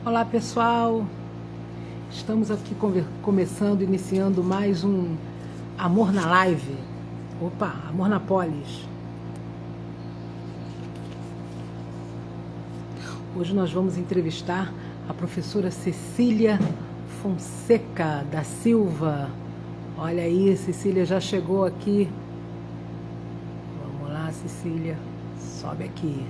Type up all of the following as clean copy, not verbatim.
Olá pessoal, estamos aqui iniciando mais um Amor na Live. Opa, Amor na Polis. Hoje nós vamos entrevistar a professora Cecília Fonseca da Silva. Olha aí, Cecília já chegou aqui. Vamos lá, Cecília, sobe aqui.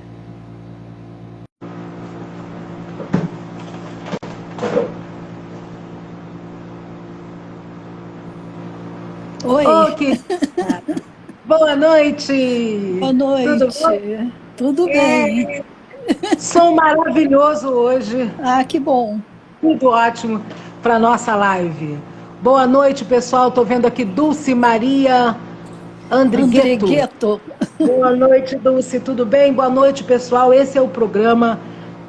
Oi. Okay. Boa noite. Boa noite. Tudo bem? Som maravilhoso hoje. Ah, que bom. Tudo ótimo para nossa live. Boa noite, pessoal. Estou vendo aqui Dulce Maria Andrigueto. Boa noite, Dulce. Tudo bem? Boa noite, pessoal. Esse é o programa,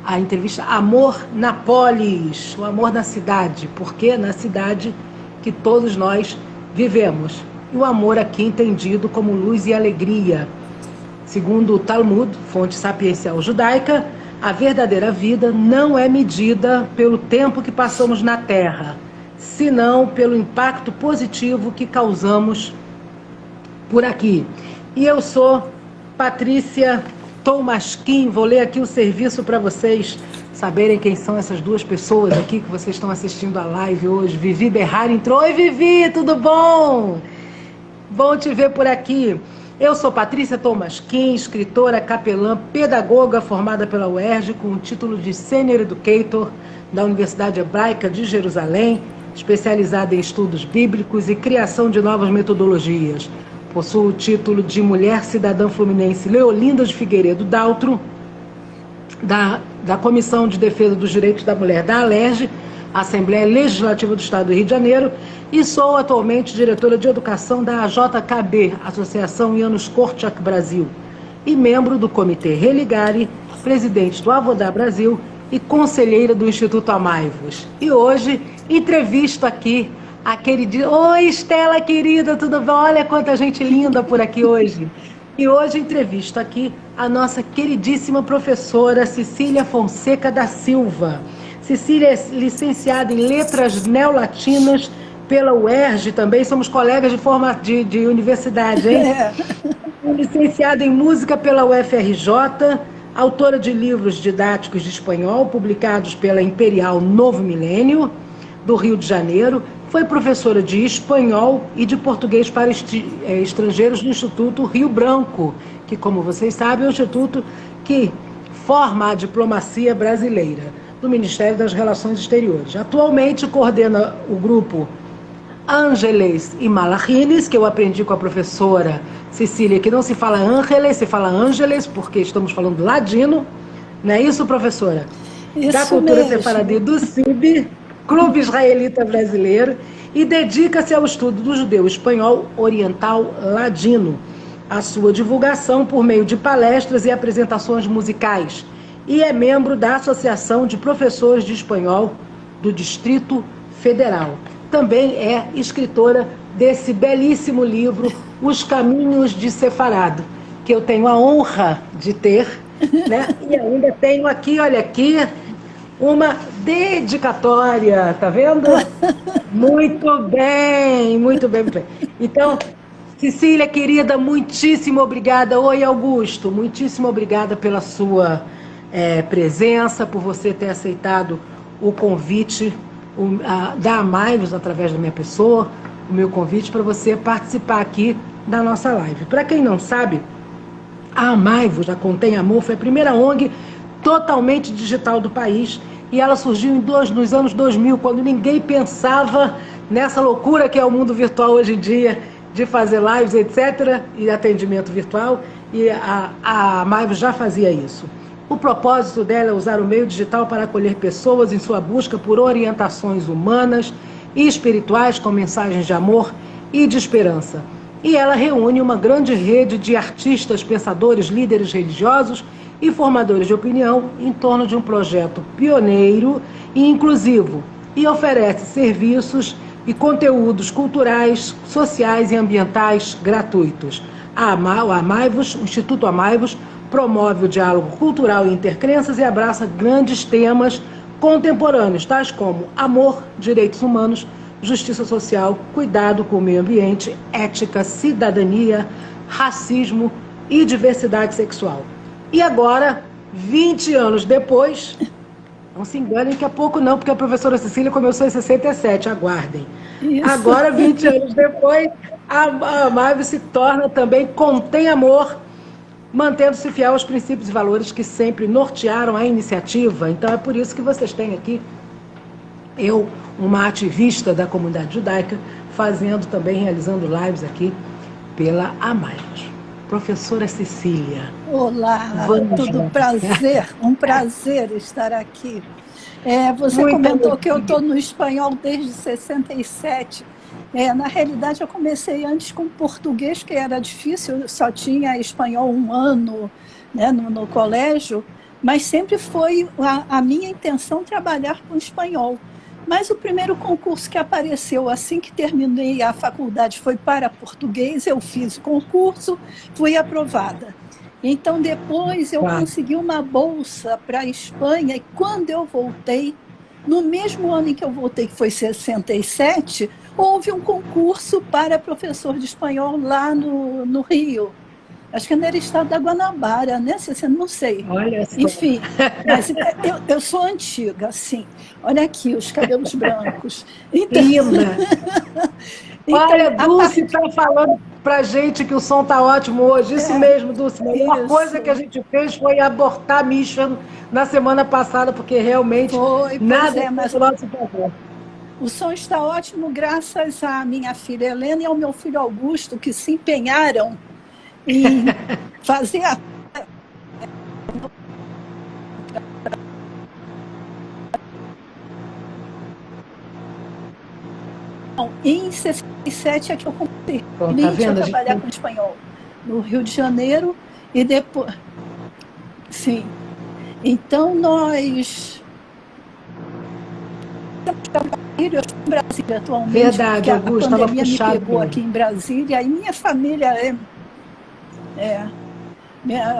a entrevista Amor na Polis, o amor na cidade, porque na cidade que todos nós vivemos. E o amor aqui entendido como luz e alegria. Segundo o Talmud, fonte sapiencial judaica, a verdadeira vida não é medida pelo tempo que passamos na Terra, senão pelo impacto positivo que causamos por aqui. E eu sou Patrícia Tomasquim, vou ler aqui o serviço para vocês saberem quem são essas duas pessoas aqui que vocês estão assistindo a live hoje. Vivi Berrar entrou. Oi, Vivi, tudo bom? Bom te ver por aqui. Eu sou Patrícia Tomasquim, escritora, capelã, pedagoga formada pela UERJ com o título de Senior Educator da Universidade Hebraica de Jerusalém, especializada em estudos bíblicos e criação de novas metodologias. Possuo o título de Mulher Cidadã Fluminense Leolinda de Figueiredo Daltro, da Comissão de Defesa dos Direitos da Mulher da ALERJ, Assembleia Legislativa do Estado do Rio de Janeiro, e sou atualmente diretora de Educação da AJKB, Associação Janusz Korczak Brasil, e membro do Comitê Religare, presidente do Avodá Brasil e conselheira do Instituto Amaivos. E hoje entrevisto aqui a querida... Oi, Estela, querida, tudo bom? Olha quanta gente linda por aqui hoje. E hoje entrevisto aqui a nossa queridíssima professora Cecília Fonseca da Silva. Cecília é licenciada em Letras Neolatinas pela UERJ também, somos colegas de universidade, hein? Licenciada em Música pela UFRJ, autora de livros didáticos de espanhol, publicados pela Imperial Novo Milênio, do Rio de Janeiro. Foi professora de espanhol e de português para estrangeiros no Instituto Rio Branco, que, como vocês sabem, é o instituto que forma a diplomacia brasileira, do Ministério das Relações Exteriores. Atualmente coordena o grupo Ángeles e Malachines, que eu aprendi com a professora Cecília, que não se fala Ángeles, se fala Ângeles, porque estamos falando ladino. Não é isso, professora? Isso da cultura mesmo. sefaradita do CIB, Clube Israelita Brasileiro, e dedica-se ao estudo do judeu espanhol oriental ladino, a sua divulgação por meio de palestras e apresentações musicais, e é membro da Associação de Professores de Espanhol do Distrito Federal. Também é escritora desse belíssimo livro, Os Caminhos de Sefarado, que eu tenho a honra de ter, né? E ainda tenho aqui, olha aqui, uma dedicatória, tá vendo? Muito bem, muito bem, muito bem. Então, Cecília, querida, muitíssimo obrigada. Oi, Augusto, muitíssimo obrigada pela sua presença, por você ter aceitado o convite da Amaivos, através da minha pessoa, o meu convite para você participar aqui da nossa live. Para quem não sabe, a Amaivos, a Contém Amor, foi a primeira ONG totalmente digital do país, e ela surgiu nos anos 2000, quando ninguém pensava nessa loucura que é o mundo virtual hoje em dia, de fazer lives, etc., e atendimento virtual, e a Amaivos já fazia isso. O propósito dela é usar o meio digital para acolher pessoas em sua busca por orientações humanas e espirituais com mensagens de amor e de esperança. E ela reúne uma grande rede de artistas, pensadores, líderes religiosos e formadores de opinião em torno de um projeto pioneiro e inclusivo, e oferece serviços e conteúdos culturais, sociais e ambientais gratuitos. O Amaivos, o Instituto Amaivos, promove o diálogo cultural e intercrenças e abraça grandes temas contemporâneos, tais como amor, direitos humanos, justiça social, cuidado com o meio ambiente, ética, cidadania, racismo e diversidade sexual. E agora, 20 anos depois, não se enganem que é pouco não, porque a professora Cecília começou em 67, aguardem. Isso. Agora, 20 anos depois, a Amave se torna também Contém Amor, mantendo-se fiel aos princípios e valores que sempre nortearam a iniciativa. Então é por isso que vocês têm aqui eu, uma ativista da comunidade judaica, fazendo também, realizando lives aqui pela Amave. Professora Cecília. Olá, tudo prazer, um prazer estar aqui. Você muito comentou que eu estou no espanhol desde 67. Na realidade, eu comecei antes com português, que era difícil, eu só tinha espanhol 1 ano, né, no colégio, mas sempre foi a minha intenção trabalhar com espanhol. Mas o primeiro concurso que apareceu assim que terminei a faculdade foi para português, eu fiz o concurso, fui aprovada. Então, depois eu consegui uma bolsa para a Espanha, e quando eu voltei, no mesmo ano em que eu voltei, que foi 67, houve um concurso para professor de espanhol lá no Rio. Acho que era estado da Guanabara, né? Não sei. Olha só. Enfim, mas eu sou antiga, assim. Olha aqui, os cabelos brancos. Então, linda! Olha, Dulce está falando pra gente que o som tá ótimo hoje. Isso mesmo, Dulce. A melhor coisa que a gente fez foi abortar a Mission na semana passada, porque realmente nada mas do nosso favor. O som está ótimo graças à minha filha Helena e ao meu filho Augusto, que se empenharam em fazer Em 67 é que eu comecei a trabalhar com espanhol no Rio de Janeiro e depois... Sim. Então, nós... Eu estou em Brasília atualmente. Verdade, Augusto, a pandemia me pegou aqui em Brasília. E minha família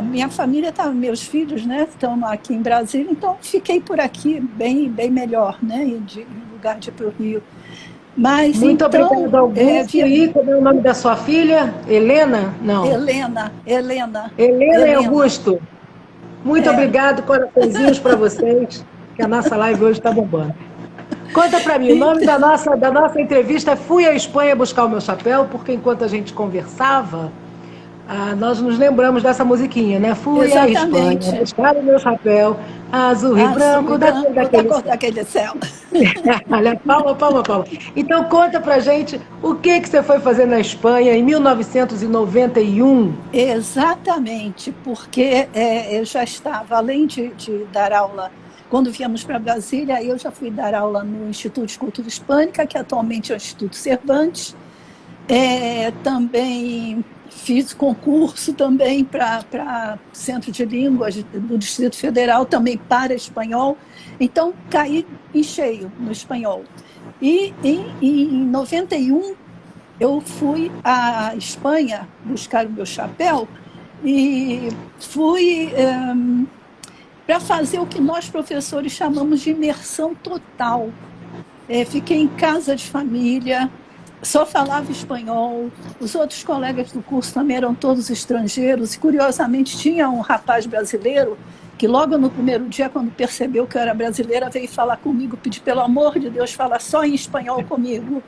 minha família meus filhos, né, estão aqui em Brasília, então fiquei por aqui bem melhor, né, em lugar de ir para o Rio. Mas, muito obrigada, Augusto. E como é o nome da sua filha? Helena? Não. Helena e Augusto. Muito obrigado, coraçõezinhos para vocês, que a nossa live hoje está bombando. Conta para mim, o nome da nossa entrevista é Fui à Espanha buscar o meu chapéu, porque enquanto a gente conversava, nós nos lembramos dessa musiquinha, né? Fui à Espanha buscar o meu chapéu, azul e branco, daquele céu. Olha, palma. Então conta pra gente o que você foi fazer na Espanha em 1991. Exatamente, porque eu já estava, além de dar aula, quando viemos para Brasília, eu já fui dar aula no Instituto de Cultura Hispânica, que atualmente é o Instituto Cervantes. Também fiz concurso também para Centro de Línguas do Distrito Federal, também para espanhol. Então, caí em cheio no espanhol. E em 91, eu fui à Espanha buscar o meu chapéu e fui para fazer o que nós, professores, chamamos de imersão total. Fiquei em casa de família, só falava espanhol, os outros colegas do curso também eram todos estrangeiros, e curiosamente tinha um rapaz brasileiro que logo no primeiro dia, quando percebeu que eu era brasileira, veio falar comigo, pedir pelo amor de Deus, falar só em espanhol comigo.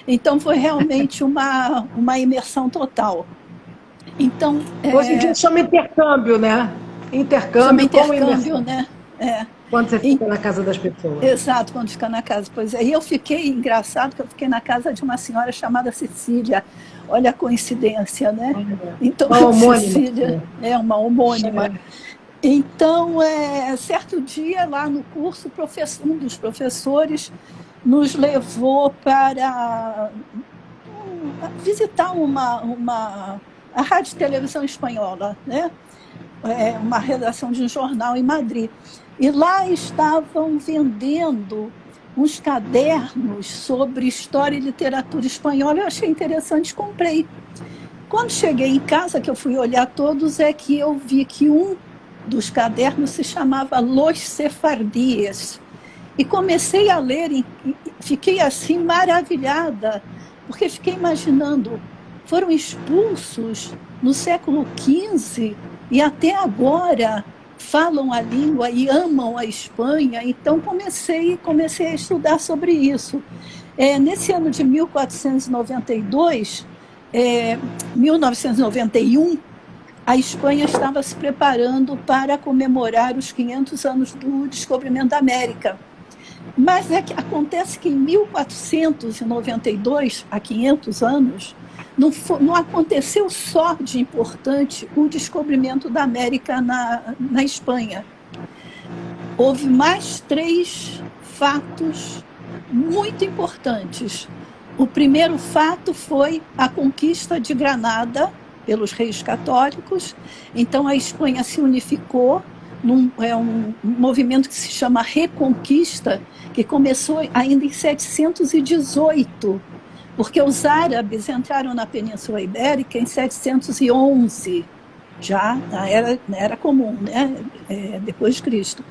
Então foi realmente uma imersão total. Então, hoje em dia chama intercâmbio, né? Intercâmbio, né? Quando você fica na casa das pessoas. Exato, quando fica na casa. Pois é. E eu fiquei, engraçado, que eu fiquei na casa de uma senhora chamada Cecília. Olha a coincidência, né? Então, uma homônima. Cecília é uma homônima. Então, certo dia, lá no curso, um dos professores nos levou para visitar a Rádio e Televisão Espanhola, né? Uma redação de um jornal em Madrid. E lá estavam vendendo uns cadernos sobre história e literatura espanhola. Eu achei interessante, comprei. Quando cheguei em casa, que eu fui olhar todos, é que eu vi que um dos cadernos se chamava Los Sefardíes. E comecei a ler e fiquei assim maravilhada, porque fiquei imaginando, foram expulsos no século XV e até agora falam a língua e amam a Espanha. Então comecei a estudar sobre isso. Nesse ano de 1492, 1991, a Espanha estava se preparando para comemorar os 500 anos do descobrimento da América. Mas acontece que em 1492, há 500 anos, não aconteceu só de importante o descobrimento da América na Espanha. Houve mais 3 fatos muito importantes. O primeiro fato foi a conquista de Granada pelos reis católicos. Então a Espanha se unificou um movimento que se chama Reconquista, que começou ainda em 718, porque os árabes entraram na Península Ibérica em 711, já era comum, né? Depois de Cristo.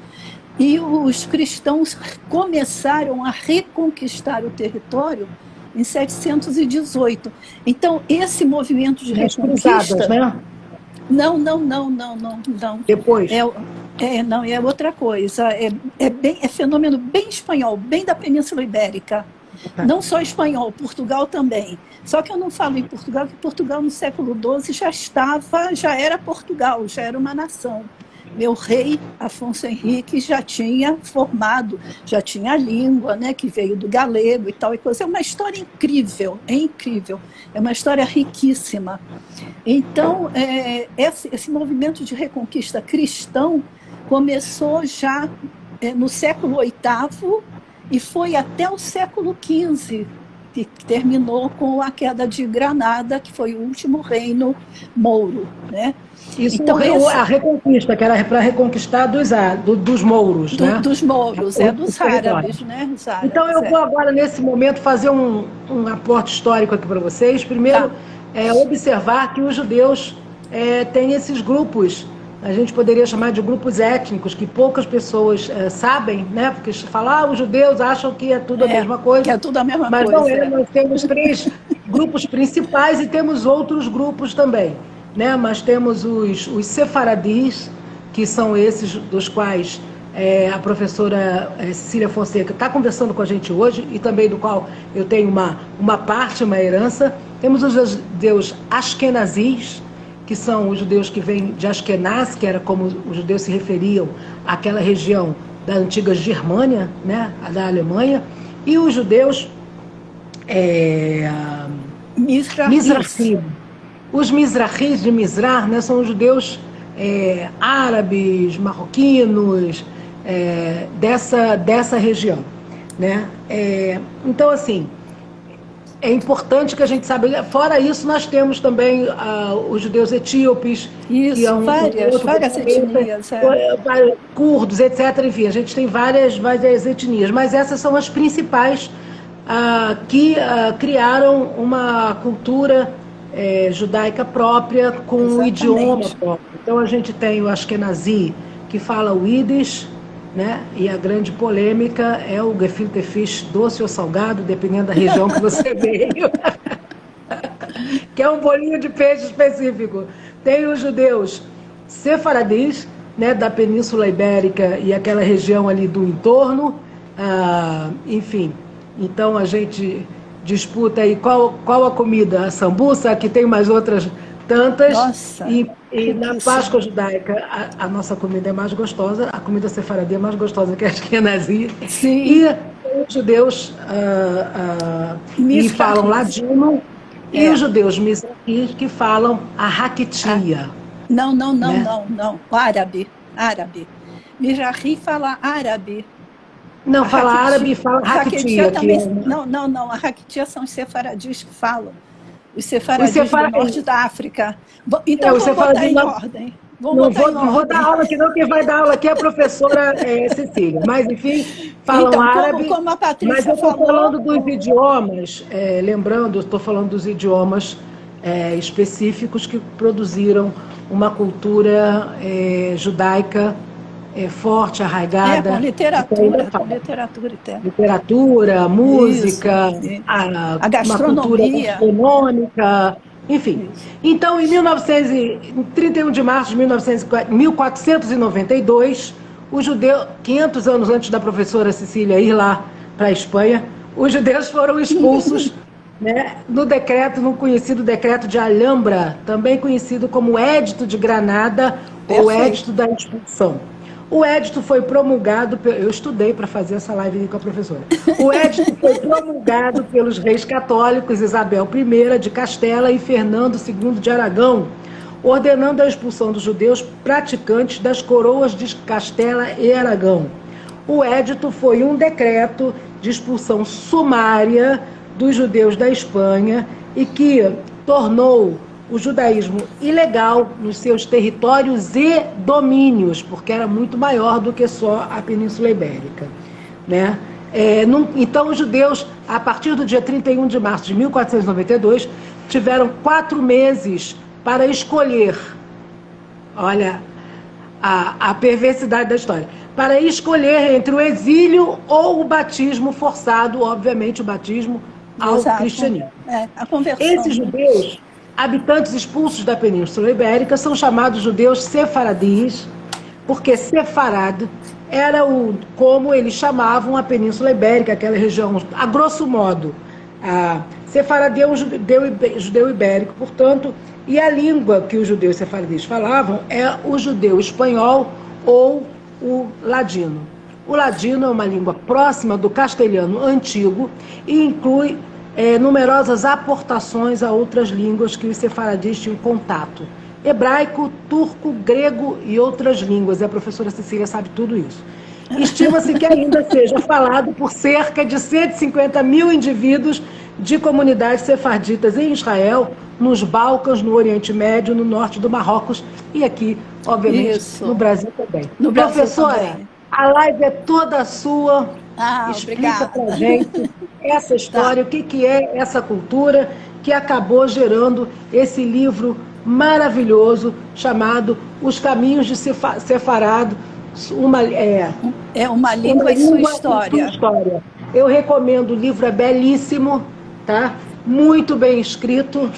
E os cristãos começaram a reconquistar o território em 718. Então, esse movimento de reconquista... né? Não. Depois? Não, é outra coisa. É fenômeno bem espanhol, bem da Península Ibérica. Tá. Não só espanhol, Portugal também. Só que eu não falo em Portugal, porque Portugal no século XII já era Portugal, já era uma nação. Meu rei, Afonso Henriques, já tinha formado, já tinha a língua, né, que veio do galego e tal e coisa. É uma história incrível, é uma história riquíssima. Então, esse movimento de reconquista cristão começou já no século VIII e foi até o século XV, que terminou com a queda de Granada, que foi o último reino mouro, né? Isso, então, a reconquista, que era para reconquistar dos mouros, né? Dos mouros, dos árabes, né? Os árabes, então eu vou agora, nesse momento, fazer um aporte histórico aqui para vocês. Primeiro, observar que os judeus têm esses grupos, a gente poderia chamar de grupos étnicos, que poucas pessoas sabem, né? Porque falam, os judeus acham que é tudo a mesma coisa. Que é tudo a mesma coisa. Mas não é, nós temos 3 grupos principais e temos outros grupos também. Né? Mas temos os sefaradis, que são esses dos quais a professora Cecília Fonseca está conversando com a gente hoje, e também do qual eu tenho uma parte, uma herança. Temos os judeus askenazis, que são os judeus que vêm de Askenaz, que era como os judeus se referiam àquela região da antiga Germânia, né? Da Alemanha, e os judeus Mizrahim. Os Mizrahis de Mizrah, né, são os judeus árabes, marroquinos, dessa região. Né? Então, assim, é importante que a gente saiba. Fora isso, nós temos também os judeus etíopes. Isso, que várias etnias. Curdos, etc. Enfim, a gente tem várias etnias, mas essas são as principais que criaram uma cultura judaica própria, com um idioma próprio. Então a gente tem o Ashkenazi, que fala o Yiddish, né? E a grande polêmica é o gefilte fish, doce ou salgado, dependendo da região que você veio, que é um bolinho de peixe específico. Tem os judeus sefaradis, né, da Península Ibérica e aquela região ali do entorno, enfim. Então a gente disputa aí qual a comida, a sambuça, que tem mais outras tantas. Nossa, e na Páscoa judaica a nossa comida é mais gostosa, a comida sefaradí é mais gostosa que a ashkenazi. Sim. E os judeus que falam ladino, e os judeus mizrahi que falam a raquitia. Não, árabe. Mizrahi fala árabe. Não, fala árabe e fala raquitia. Não, a raquitia são os sefaradis que falam. Os sefaradis do norte da África. Então, vamos botar em ordem. Não vou dar aula aqui não, quem vai dar aula aqui é a professora Cecília. Mas, enfim, falam então, árabe. Como a Patrícia mas eu estou falando dos idiomas, lembrando, estou falando dos idiomas específicos que produziram uma cultura judaica forte, arraigada. Com literatura, literatura, música, isso. A gastronomia. Uma cultura gastronômica, enfim. Isso. Então, em 31 de março de 1492, os judeus, 500 anos antes da professora Cecília ir lá para a Espanha, os judeus foram expulsos no conhecido decreto de Alhambra, também conhecido como Édito de Granada, ou Édito da Expulsão. O édito foi promulgado, eu estudei para fazer essa live com a professora. O édito foi promulgado pelos reis católicos Isabel I de Castela e Fernando II de Aragão, ordenando a expulsão dos judeus praticantes das coroas de Castela e Aragão. O édito foi um decreto de expulsão sumária dos judeus da Espanha e que tornou o judaísmo ilegal nos seus territórios e domínios, porque era muito maior do que só a Península Ibérica, né? Então, os judeus, a partir do dia 31 de março de 1492, tiveram 4 meses para escolher, olha a perversidade da história, para escolher entre o exílio ou o batismo forçado, obviamente o batismo ao cristianismo. A conversão. Esses judeus, habitantes expulsos da Península Ibérica, são chamados judeus sefaradis, porque Sefarad era como eles chamavam a Península Ibérica, aquela região, a grosso modo. Sefaradi é um judeu ibérico, portanto, e a língua que os judeus sefaradis falavam é o judeu espanhol ou o ladino. O ladino é uma língua próxima do castelhano antigo e inclui numerosas aportações a outras línguas que os sefaradis tinham contato. Hebraico, turco, grego e outras línguas. E a professora Cecília sabe tudo isso. Estima-se que ainda seja falado por cerca de 150 mil indivíduos de comunidades sefarditas em Israel, nos Balcãs, no Oriente Médio, no norte do Marrocos e aqui, obviamente, no Brasil também. Professora, a live é toda sua. Explica pra gente essa história, o que é essa cultura que acabou gerando esse livro maravilhoso chamado Os Caminhos de Sefarad, uma língua e sua história. Eu recomendo, o livro é belíssimo, tá? Muito bem escrito.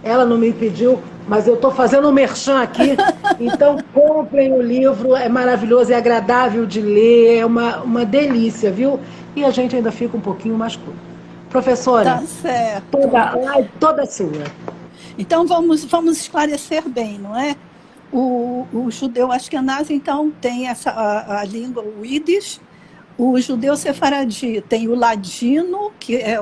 Ela não me pediu, mas eu estou fazendo um merchan aqui, então comprem o livro, é maravilhoso, é agradável de ler, é uma delícia, viu? E a gente ainda fica um pouquinho mais curto. Professora, tá certo. Toda sua. Então vamos esclarecer bem, não é? O judeu askenaz, então, tem a língua, o Yiddish. O judeu sefaradi tem o ladino, que é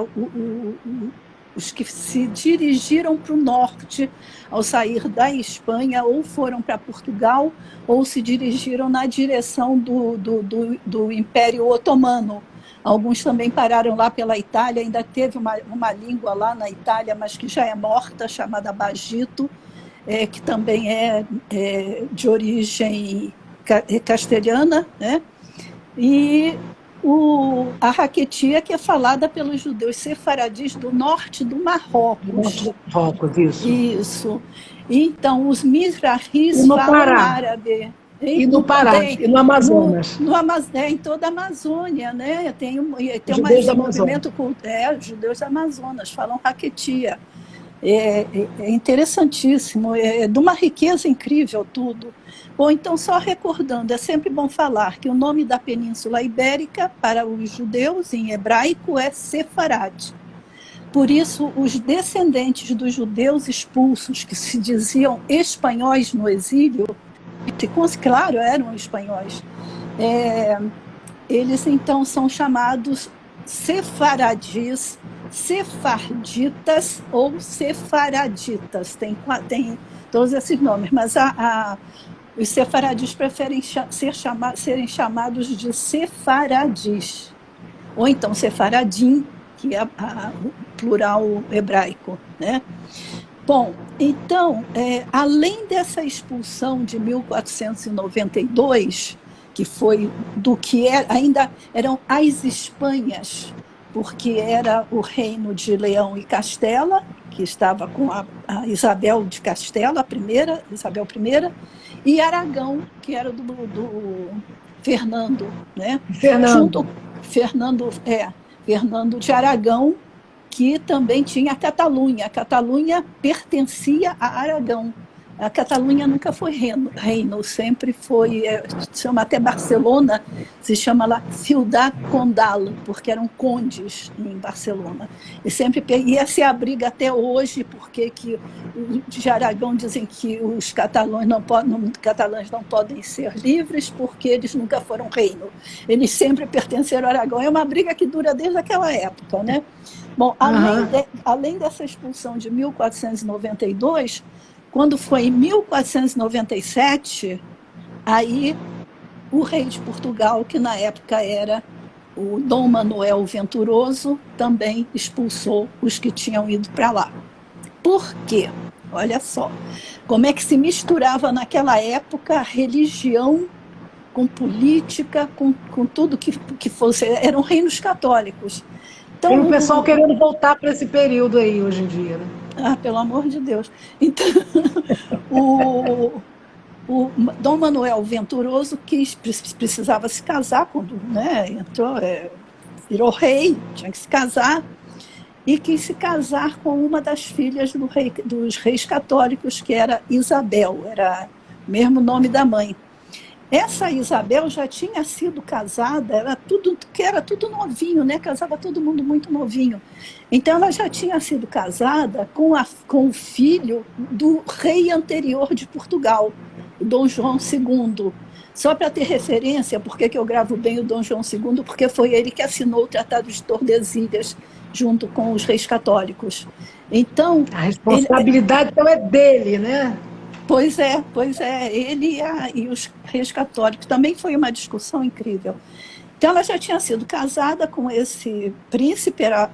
os que se dirigiram para o norte ao sair da Espanha, ou foram para Portugal, ou se dirigiram na direção do Império Otomano. Alguns também pararam lá pela Itália, ainda teve uma língua lá na Itália, mas que já é morta, chamada Bagito, que também é de origem castelhana, né? E a raquetia, que é falada pelos judeus sefaradis do norte do Marrocos. Isso. Isso. Então, os mizrahis falam árabe. E no Pará, e no Amazonas. Em toda a Amazônia, né? Tem um movimento cultural, judeus da Amazonas falam raquetia. É interessantíssimo, é de uma riqueza incrível tudo. Bom, então, só recordando, é sempre bom falar que o nome da Península Ibérica para os judeus em hebraico é Sefarad. Por isso, os descendentes dos judeus expulsos, que se diziam espanhóis no exílio, claro, eram espanhóis, eles então são chamados sefaradis, sefarditas ou sefaraditas, tem todos esses nomes, mas os sefaradis preferem serem chamados de sefaradis, ou então sefaradim, que é o plural hebraico, né? Bom, então, além dessa expulsão de 1492, que foi do que ainda eram as Espanhas, porque era o reino de Leão e Castela, que estava com a Isabel de Castela, Isabel I, e Aragão, que era Fernando, né? Fernando. Fernando de Aragão, que também tinha a Catalunha. A Catalunha pertencia a Aragão. A Catalunha nunca foi reino, sempre foi, se chama até Barcelona, se chama lá Ciudad Condal, porque eram condes em Barcelona. E essa é a briga até hoje, porque que de Aragão dizem que os catalães não podem ser livres porque eles nunca foram reino. Eles sempre pertenceram a Aragão. É uma briga que dura desde aquela época, né? Bom, além dessa expulsão de 1492, quando foi em 1497, aí o rei de Portugal, que na época era o Dom Manuel Venturoso, também expulsou os que tinham ido para lá. Por quê? Olha só, como é que se misturava naquela época religião com política, com tudo que fosse. Eram reinos católicos. Então, tem um pessoal querendo voltar para esse período aí hoje em dia, né? Ah, pelo amor de Deus. Então, o Dom Manuel Venturoso precisava se casar quando, né, entrou, virou rei, tinha que se casar, e quis se casar com uma das filhas dos reis católicos, que era Isabel, era o mesmo nome da mãe. Essa Isabel já tinha sido casada, era tudo novinho, né? Casava todo mundo muito novinho. Então, ela já tinha sido casada com o filho do rei anterior de Portugal, o Dom João II. Só para ter referência, por que eu gravo bem o Dom João II? Porque foi ele que assinou o Tratado de Tordesilhas, junto com os reis católicos. Então, a responsabilidade então é dele, né? Pois é, ele e os reis católicos. Também foi uma discussão incrível. Então, ela já tinha sido casada com esse príncipe, era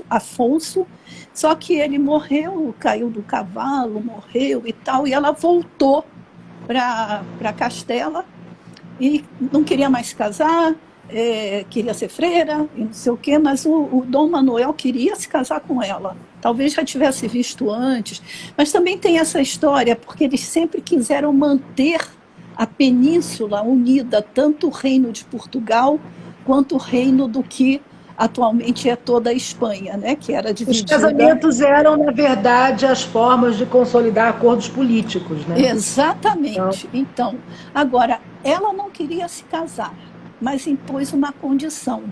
Afonso, só que ele morreu, caiu do cavalo, morreu e tal, e ela voltou para Castela e não queria mais se casar, queria ser freira e não sei o quê, mas o Dom Manuel queria se casar com ela. Talvez já tivesse visto antes, mas também tem essa história, porque eles sempre quiseram manter a península unida, tanto o reino de Portugal quanto o reino do que atualmente é toda a Espanha, né, que era dividida. Os casamentos eram, na verdade, as formas de consolidar acordos políticos, né? Exatamente. Então, agora, ela não queria se casar, mas impôs uma condição,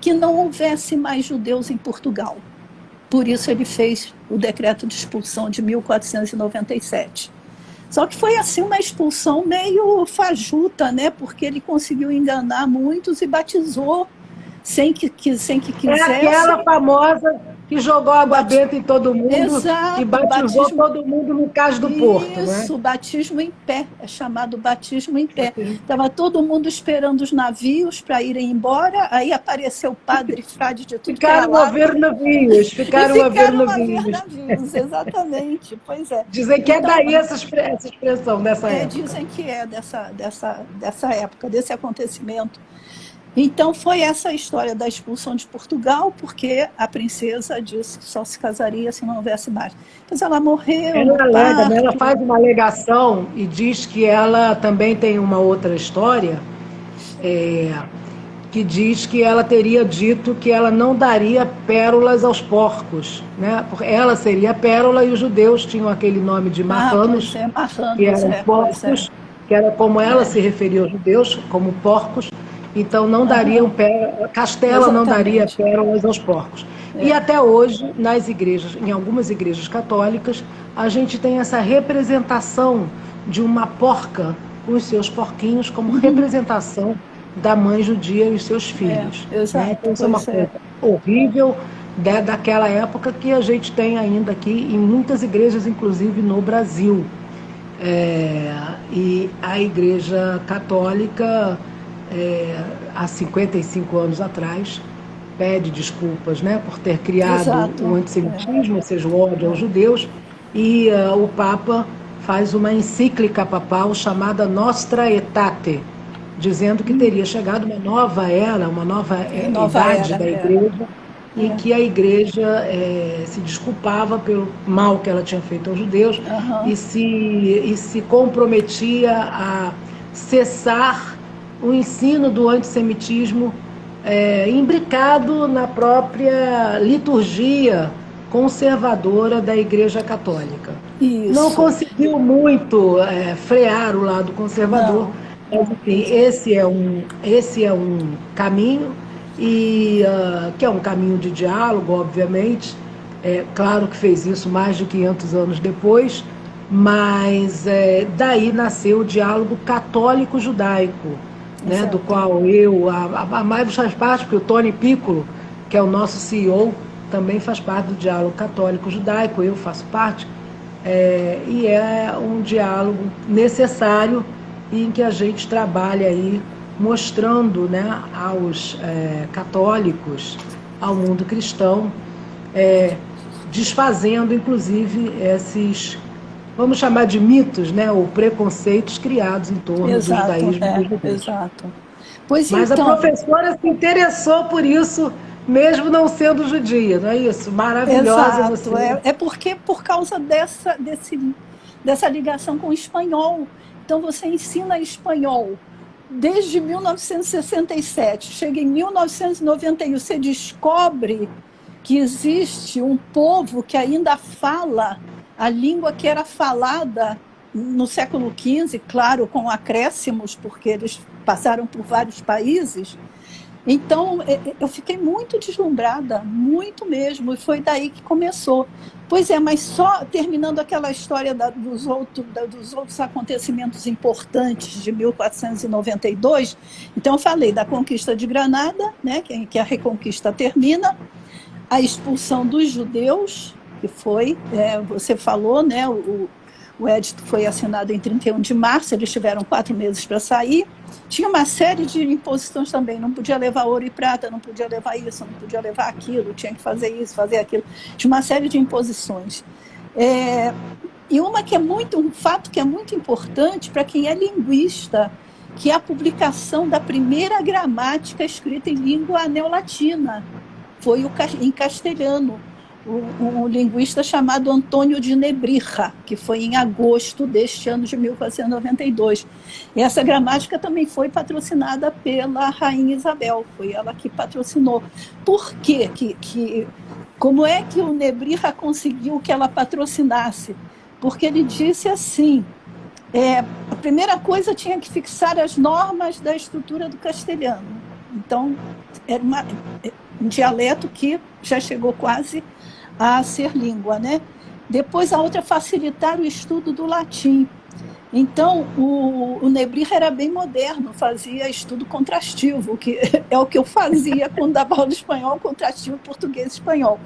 que não houvesse mais judeus em Portugal. Por isso ele fez o decreto de expulsão de 1497. Só que foi assim uma expulsão meio fajuta, né? Porque ele conseguiu enganar muitos e batizou sem que quisesse. É aquela famosa que jogou água benta em todo mundo. Exato, e batizou todo mundo no Cais do Porto. Isso, né? Batismo em pé, é chamado batismo em pé. Estava todo mundo esperando os navios para irem embora, aí apareceu padre, frade de tudo. Ficaram a ver navios, ficaram a ver navios. Exatamente, pois é. Dizem que então, é daí essa expressão, dessa época. Dizem que é dessa época, desse acontecimento. Então, foi essa a história da expulsão de Portugal, porque a princesa disse que só se casaria se não houvesse mais. Mas ela morreu. Ela faz uma alegação e diz que ela também tem uma outra história, que diz que ela teria dito que ela não daria pérolas aos porcos, né? Porque ela seria a pérola e os judeus tinham aquele nome de marranos, que eram porcos, que era como ela se referia aos judeus, como porcos. Então, não dariam Castela não daria pérolas aos porcos. E até hoje, nas igrejas, em algumas igrejas católicas, a gente tem essa representação de uma porca com os seus porquinhos como representação da mãe judia e os seus filhos. Exato, né? Então, isso é uma coisa horrível daquela época que a gente tem ainda aqui em muitas igrejas, inclusive no Brasil. E a Igreja Católica... há 55 anos atrás, pede desculpas, né, por ter criado o antissemitismo, ou seja, o ódio aos judeus, e o Papa faz uma encíclica papal chamada Nostra Aetate, dizendo que teria chegado uma nova era, uma nova idade da Igreja, e que a Igreja se desculpava pelo mal que ela tinha feito aos judeus e se comprometia a cessar o ensino do antissemitismo imbricado na própria liturgia conservadora da Igreja Católica. Isso. Não conseguiu muito frear o lado conservador, mas enfim, esse é um caminho, que é um caminho de diálogo, obviamente. Claro que fez isso mais de 500 anos depois, mas daí nasceu o diálogo católico-judaico, né, do qual a Maivos faz parte, porque o Tony Piccolo, que é o nosso CEO, também faz parte do diálogo católico-judaico, eu faço parte, e é um diálogo necessário em que a gente trabalha aí mostrando, né, aos católicos, ao mundo cristão, desfazendo inclusive esses, vamos chamar de mitos, né, ou preconceitos criados em torno do judaísmo. Exato. Pois mas então, a professora se interessou por isso, mesmo não sendo judia, não é isso? Maravilhosa. Exato, você. Porque por causa dessa ligação com o espanhol. Então você ensina espanhol desde 1967, chega em 1991, você descobre que existe um povo que ainda fala a língua que era falada no século XV, claro, com acréscimos, porque eles passaram por vários países. Então, eu fiquei muito deslumbrada, muito mesmo, e foi daí que começou. Pois é, mas só terminando aquela história dos outros acontecimentos importantes de 1492, então eu falei da conquista de Granada, né, que a Reconquista termina, a expulsão dos judeus, que foi, você falou, né, o edito foi assinado em 31 de março, eles tiveram 4 meses para sair. Tinha uma série de imposições também, não podia levar ouro e prata, não podia levar isso, não podia levar aquilo, tinha que fazer isso, fazer aquilo. Tinha uma série de imposições. E um fato que é muito importante para quem é linguista, que é a publicação da primeira gramática escrita em língua neolatina, foi em castelhano, um linguista chamado Antônio de Nebrija, que foi em agosto deste ano de 1492. E essa gramática também foi patrocinada pela Rainha Isabel, foi ela que patrocinou. Por quê? Como é que o Nebrija conseguiu que ela patrocinasse? Porque ele disse assim, a primeira coisa tinha que fixar as normas da estrutura do castelhano. Então, era um dialeto que já chegou quase a ser língua, né? Depois a outra, facilitar o estudo do latim. Então, o Nebrija era bem moderno, fazia estudo contrastivo, que é o que eu fazia quando dava aula de espanhol, contrastivo português e espanhol.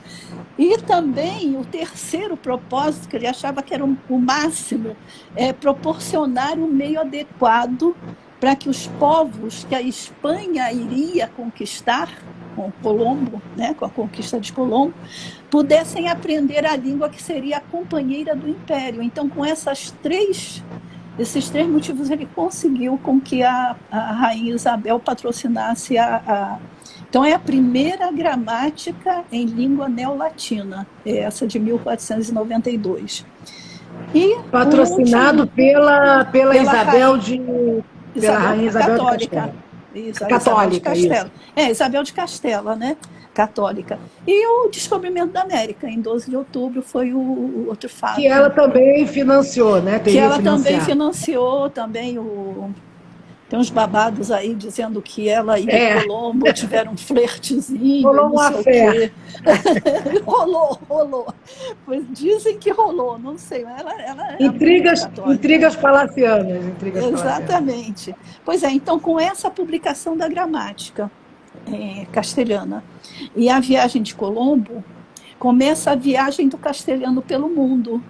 E também o terceiro propósito, que ele achava que era o máximo, é proporcionar um meio adequado para que os povos que a Espanha iria conquistar, com Colombo, né, com a conquista de Colombo, pudessem aprender a língua que seria a companheira do império. Então, com esses três motivos, ele conseguiu com que a Rainha Isabel patrocinasse Então, é a primeira gramática em língua neolatina, essa de 1492. E patrocinado pela Isabel pela Rainha Isabel Católica. de Castela. Isso, Isabel de Castela. Isabel de Castela, né? Católica. E o descobrimento da América, em 12 de outubro, foi o outro fato. Que ela também financiou, né? Que ela também financiou, tem uns babados aí dizendo que ela e o Colombo tiveram um flertezinho. Rolou uma fé. Rolou. Pois dizem que rolou, não sei. Ela intrigas palacianas. Exatamente. Pois é, então com essa publicação da gramática castelhana e a viagem de Colombo, começa a viagem do castelhano pelo mundo.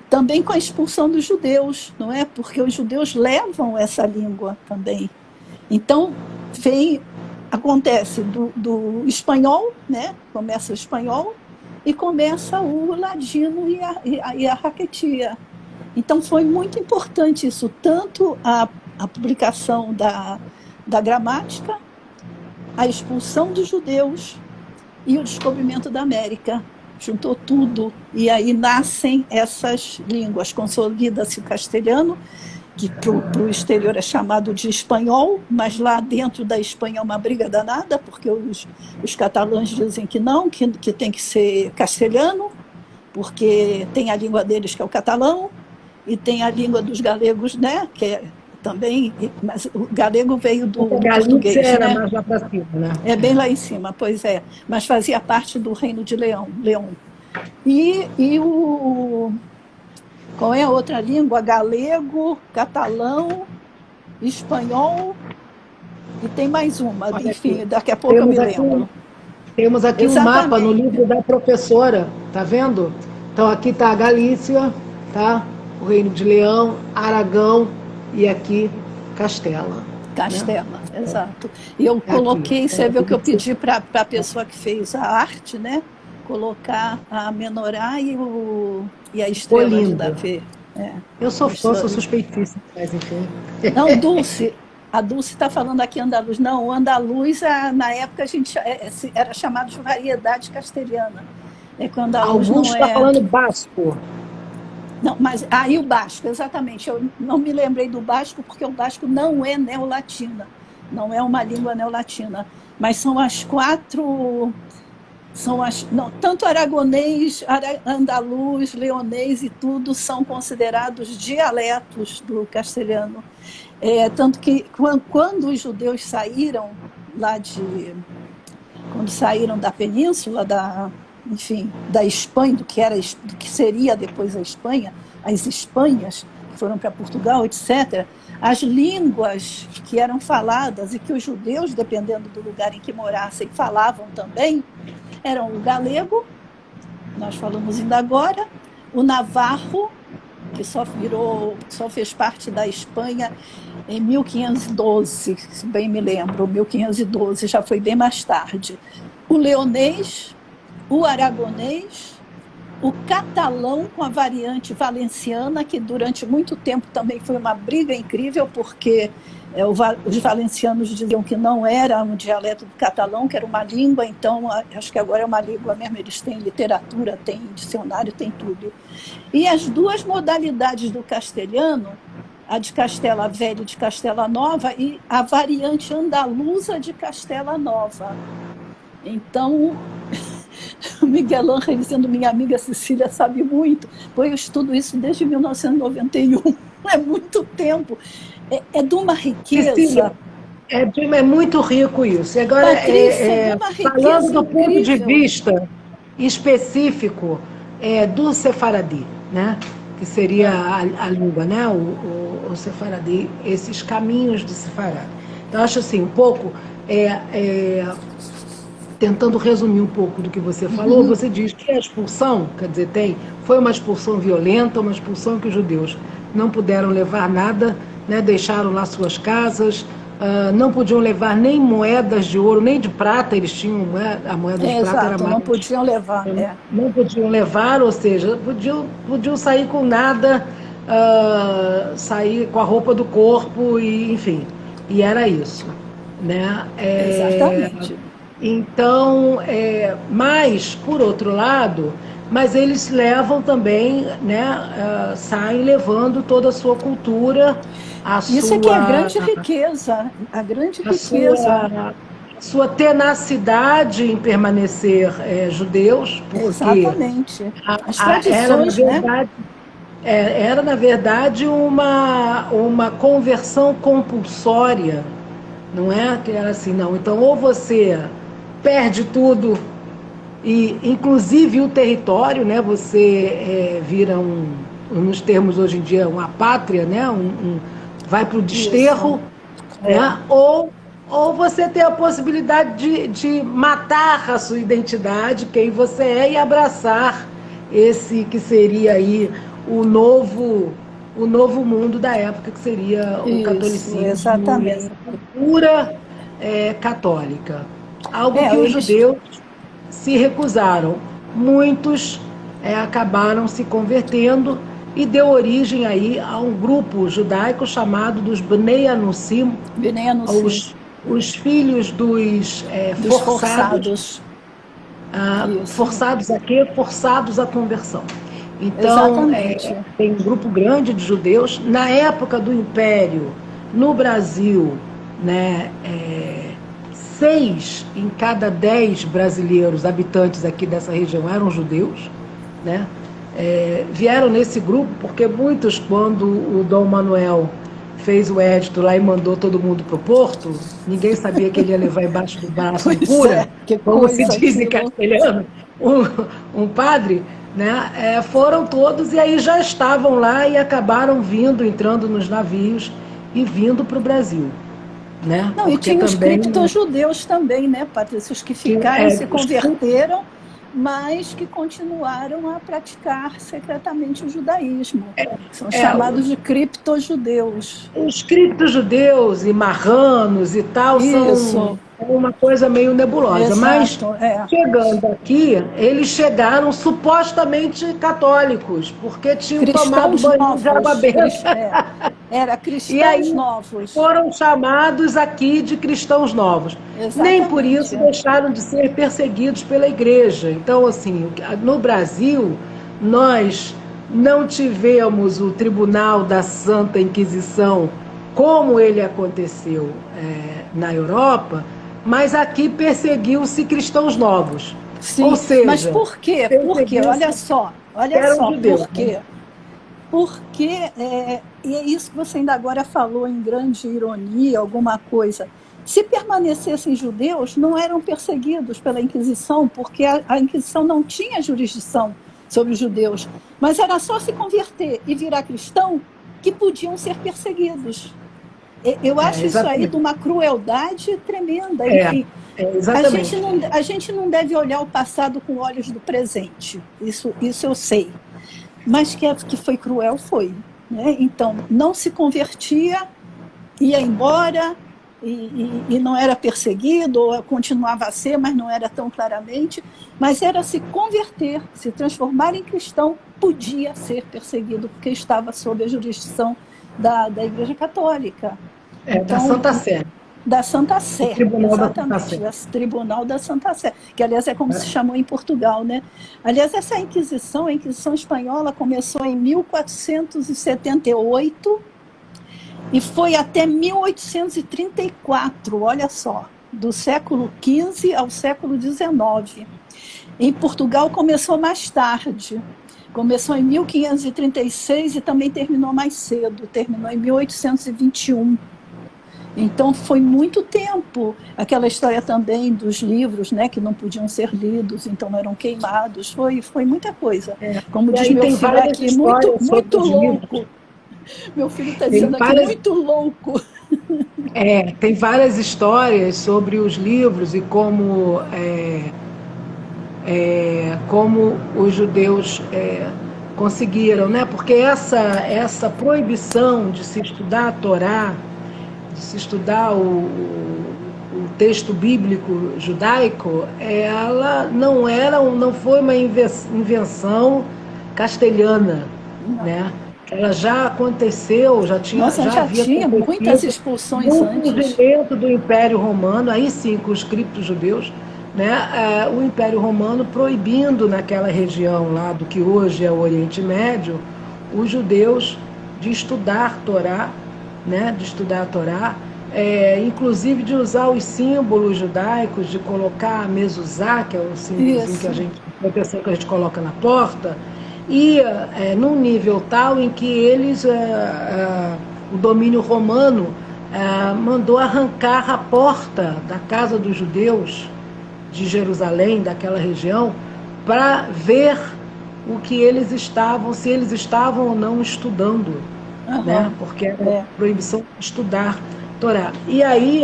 Também com a expulsão dos judeus, não é? Porque os judeus levam essa língua também. Então, acontece do espanhol, né? Começa o espanhol e começa o ladino e a raquetia. Então, foi muito importante isso, tanto a publicação da gramática, a expulsão dos judeus e o descobrimento da América. Juntou tudo, e aí nascem essas línguas, consolida-se o castelhano, que para o exterior é chamado de espanhol, mas lá dentro da Espanha é uma briga danada, porque os catalães dizem que não, que tem que ser castelhano, porque tem a língua deles que é o catalão, e tem a língua dos galegos, né, que é também, mas o galego veio do português, era, né? mais lá para cima, né? É bem lá em cima, pois é, mas fazia parte do reino de Leão. Qual é a outra língua? Galego, catalão, espanhol e tem mais uma, enfim, daqui a pouco eu me lembro. Temos aqui um mapa no livro da professora, tá vendo? Então aqui está a Galícia, tá? O Reino de Leão, Aragão e aqui Castela. Castela, né? Exato. E eu coloquei, você viu que eu pedi para a pessoa que fez a arte, né? Colocar a menorá e a estrela de Davi. Eu sou fã, sou suspeitíssima, mas enfim. Não, Dulce, a Dulce está falando aqui andaluz. Não, o andaluz, na época, a gente era chamado de variedade castelhana. Quando Alguns estão falando basco. Não, mas aí o basco, exatamente. Eu não me lembrei do basco, porque o basco não é neolatina, não é uma língua neolatina, mas são as quatro. Não, tanto aragonês, andaluz, leonês e tudo são considerados dialetos do castelhano. Tanto que quando os judeus saíram quando saíram da península, enfim, da Espanha, do que seria depois a Espanha, as Espanhas, que foram para Portugal, etc., as línguas que eram faladas e que os judeus, dependendo do lugar em que morassem, falavam também, eram o galego, nós falamos ainda agora, o navarro, que só fez parte da Espanha em 1512, se bem me lembro, 1512, já foi bem mais tarde, o leonês, o aragonês, o catalão com a variante valenciana, que durante muito tempo também foi uma briga incrível, porque os valencianos diziam que não era um dialeto do catalão, que era uma língua, então acho que agora é uma língua mesmo, eles têm literatura, têm dicionário, têm tudo. E as duas modalidades do castelhano, a de Castela Velha e de Castela Nova, e a variante andaluza de Castela Nova. Então, o Miguel Ángel dizendo, minha amiga Cecília sabe muito, eu estudo isso desde 1991, é muito tempo, é de uma riqueza. Cecília, é muito rico isso. Agora, Patrícia, de uma riqueza falando do ponto incrível. de vista específico do Sefaradi, né? Que seria a língua, né? O Sefaradi, esses caminhos do Sefaradi. Então, acho assim, um pouco... tentando resumir um pouco do que você falou, você diz que a expulsão, quer dizer, foi uma expulsão violenta, uma expulsão que os judeus não puderam levar nada, né, deixaram lá suas casas, não podiam levar nem moedas de ouro, nem de prata, eles tinham a moeda de prata. Exato, não podiam levar. Não podiam levar, ou seja, podiam sair com nada, sair com a roupa do corpo, e, enfim, e era isso. Né? Exatamente. Então, mas, por outro lado, mas eles levam também, né, saem levando toda a sua cultura, Isso é que é a grande riqueza, a grande riqueza. Sua tenacidade em permanecer judeus, porque exatamente. As tradições, era, na verdade, uma conversão compulsória, não é? Que era assim, não. Então, ou você perde tudo, e inclusive o território, né? Você vira nos termos hoje em dia, uma pátria, né? Vai para o desterro, né? Ou você tem a possibilidade de matar a sua identidade, quem você é, e abraçar esse que seria aí o novo mundo da época, que seria o catolicismo, exatamente. Essa cultura católica. Algo que os judeus se recusaram. Muitos acabaram se convertendo, e deu origem aí a um grupo judaico chamado dos Bnei Anusim, os filhos dos forçados. Forçados a quê? Forçados à conversão. Então, tem um grupo grande de judeus. Na época do Império, no Brasil, né, 6 em cada 10 brasileiros habitantes aqui dessa região eram judeus, né? Vieram nesse grupo porque muitos, quando o Dom Manuel fez o édito lá e mandou todo mundo para o Porto, ninguém sabia que ele ia levar embaixo do braço um cura, como se diz em castelhano, um padre, né? Foram todos e aí já estavam lá e acabaram entrando nos navios e vindo para o Brasil. Né? Não, e tinha os criptojudeus também, né, Patrícia? Os que ficaram, se converteram, mas que continuaram a praticar secretamente o judaísmo. São chamados de criptojudeus. Os criptojudeus e marranos e tal são uma coisa meio nebulosa. Exato, mas chegando aqui, eles chegaram supostamente católicos, porque tinham tomado banho de água benta. Era cristãos novos. Foram chamados aqui de cristãos novos. Exatamente. Nem por isso deixaram de ser perseguidos pela igreja. Então, assim, no Brasil, nós não tivemos o Tribunal da Santa Inquisição como ele aconteceu na Europa, mas aqui perseguiu-se cristãos novos. Sim, ou seja, mas por quê? Porque, olha só, judeus, por quê? Né? Porque, e é isso que você ainda agora falou em grande ironia, alguma coisa, se permanecessem judeus, não eram perseguidos pela Inquisição, porque a Inquisição não tinha jurisdição sobre os judeus, mas era só se converter e virar cristão que podiam ser perseguidos. Eu acho isso aí de uma crueldade tremenda. Enfim, a gente não deve olhar o passado com olhos do presente, isso eu sei. Mas que foi cruel, foi. Né? Então, não se convertia, ia embora e não era perseguido, ou continuava a ser, mas não era tão claramente. Mas era se converter, se transformar em cristão, podia ser perseguido, porque estava sob a jurisdição da Igreja Católica. Da Santa Sé. Da Santa Sé, Tribunal exatamente, da Santa Sé. Tribunal da Santa Sé, que aliás é como se chamou em Portugal, né? Aliás, essa Inquisição, a Inquisição espanhola começou em 1478 e foi até 1834, olha só, do século XV ao século XIX. Em Portugal começou mais tarde, começou em 1536 e também terminou mais cedo, terminou em 1821. Então, foi muito tempo. Aquela história também dos livros, né, que não podiam ser lidos, então eram queimados. Foi muita coisa. Como diz meu filho aqui, muito louco. Meu filho está dizendo aqui, muito louco. Tem várias histórias sobre os livros e como os judeus conseguiram, né? Porque essa proibição de se estudar a Torá, de se estudar o texto bíblico judaico, ela não foi uma invenção castelhana, né? Ela já aconteceu, já tinha muitas expulsões antes. Dentro do Império Romano, aí sim, com os criptojudeus, né? O Império Romano proibindo naquela região lá do que hoje é o Oriente Médio, os judeus de estudar Torá, né? De estudar a Torá, inclusive de usar os símbolos judaicos, de colocar a mezuzá, que é o símbolozinho proteção que a gente coloca na porta, e num nível tal em que eles, o domínio romano, mandou arrancar a porta da casa dos judeus de Jerusalém, daquela região, para ver o que eles estavam, se eles estavam ou não estudando, né? Porque era proibição de estudar Torá. E aí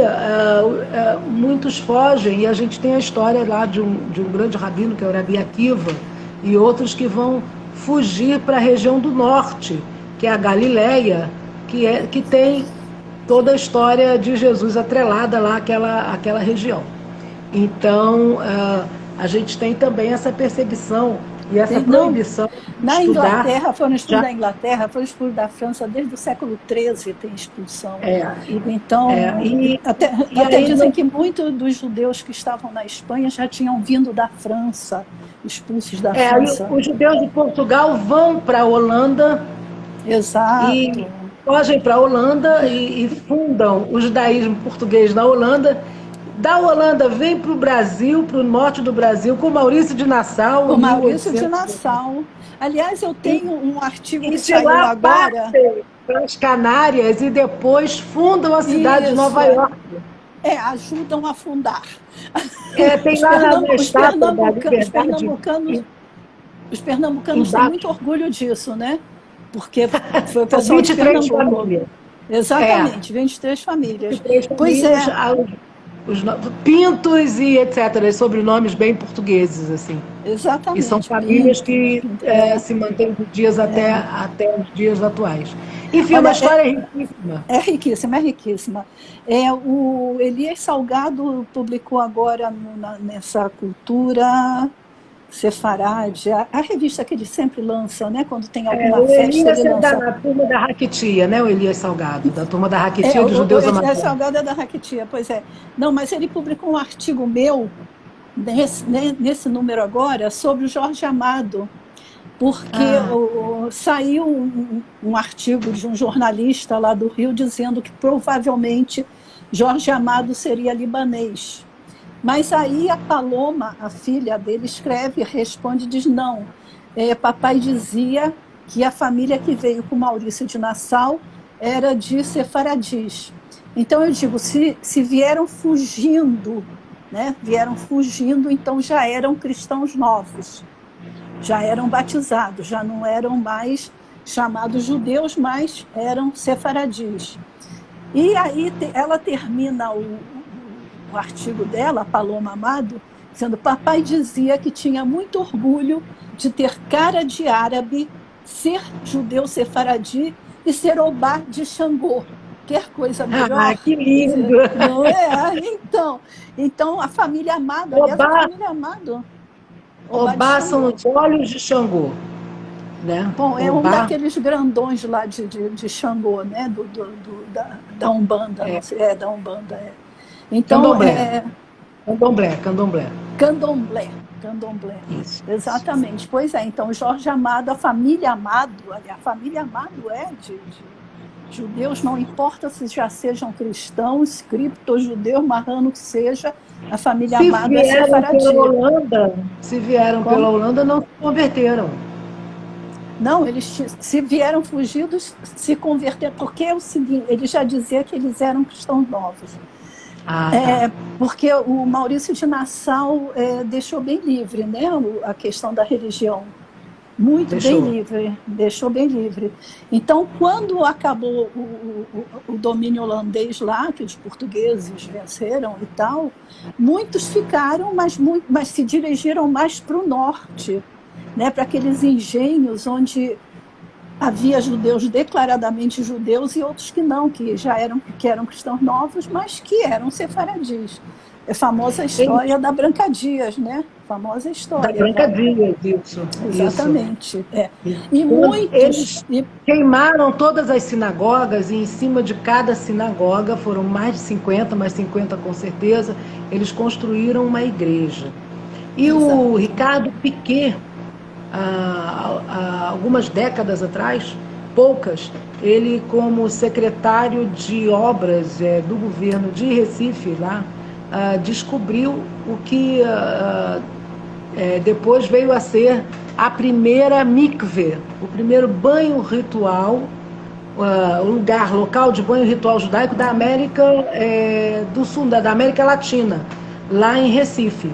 muitos fogem, e a gente tem a história lá de um grande rabino, que é o Rabi Akiva, e outros que vão fugir para a região do norte, que é a Galileia, que tem toda a história de Jesus atrelada lá àquela região. Então, a gente tem também essa perseguição E essa proibição na Inglaterra, foram expulsos da Inglaterra, foram expulsos da França desde o século XIII, tem expulsão. Então, até dizem que muitos dos judeus que estavam na Espanha já tinham vindo da França, expulsos da França. Os judeus de Portugal vão para a Holanda. Exato. E fogem para a Holanda e fundam o judaísmo português na Holanda. Da Holanda vem para o Brasil, para o norte do Brasil, com Maurício de Nassau. Com Maurício de Nassau. Aliás, eu tenho um artigo que saiu agora. Para as Canárias e depois fundam a cidade de Nova York. Ajudam a fundar. Tem lá na estátua da Liberdade. Os pernambucanos têm muito orgulho disso, né? Porque foi o pessoal 23 de Pernambuco. Famílias. Exatamente, 23 famílias. 23 pois famílias, os Pintos e etc., sobrenomes bem portugueses, assim. Exatamente. E são famílias que se mantêm de dias até os dias atuais. Enfim, uma história riquíssima. É riquíssima, é riquíssima. O Elias Salgado publicou agora nessa Cultura Sefarade, a revista que ele sempre lança, né? Quando tem alguma festa, ele lança. Da turma da Raquitia, né? O Elias Salgado, da turma da Raquitia dos judeus amadores. O Elias Salgado é da Raquitia, pois é. Não, mas ele publicou um artigo meu, nesse número agora, sobre o Jorge Amado, porque saiu um artigo de um jornalista lá do Rio dizendo que provavelmente Jorge Amado seria libanês. Mas aí a Paloma, a filha dele, escreve, responde e diz não. Papai dizia que a família que veio com Maurício de Nassau era de sefaradis. Então eu digo, se vieram fugindo, né? Vieram fugindo, então já eram cristãos novos, já eram batizados, já não eram mais chamados judeus, mas eram sefaradis. E aí ela termina o artigo dela, a Paloma Amado, dizendo: papai dizia que tinha muito orgulho de ter cara de árabe, ser judeu sefaradi e ser obá de Xangô. Quer coisa melhor? Que lindo! Não é? Então a família Amado, aliás, a família Amado. Obá são os olhos de Xangô. Né? Bom, é um daqueles grandões lá de Xangô, né? Da Umbanda, não sei, da Umbanda, Então, Candomblé. Isso. Exatamente. Pois é, então Jorge Amado, a família Amado é de judeus, não importa se já sejam cristãos, cripto-judeus, marrano que seja, a família Amado é sefaradi. Se vieram pela Holanda, não se converteram. Não, eles se vieram fugidos, se converteram, porque é o seguinte, ele já dizia que eles eram cristãos novos. Porque o Maurício de Nassau deixou bem livre, né, a questão da religião. Deixou bem livre. Então, quando acabou o domínio holandês lá, que os portugueses venceram e tal, muitos ficaram, mas se dirigiram mais para o norte, né, para aqueles engenhos onde havia judeus declaradamente judeus e outros que não, que eram cristãos novos, mas que eram sefaradis. É a famosa história da Branca Dias, né? Famosa história. Da Branca Dias, isso. Exatamente. E eles queimaram todas as sinagogas, e em cima de cada sinagoga, foram mais de 50, mais 50 com certeza, eles construíram uma igreja. E o Ricardo Piquet, algumas décadas atrás, poucas, ele como secretário de obras do governo de Recife, lá, descobriu o que depois veio a ser a primeira mikve, o primeiro banho ritual, o local de banho ritual judaico da América do Sul, da América Latina, lá em Recife.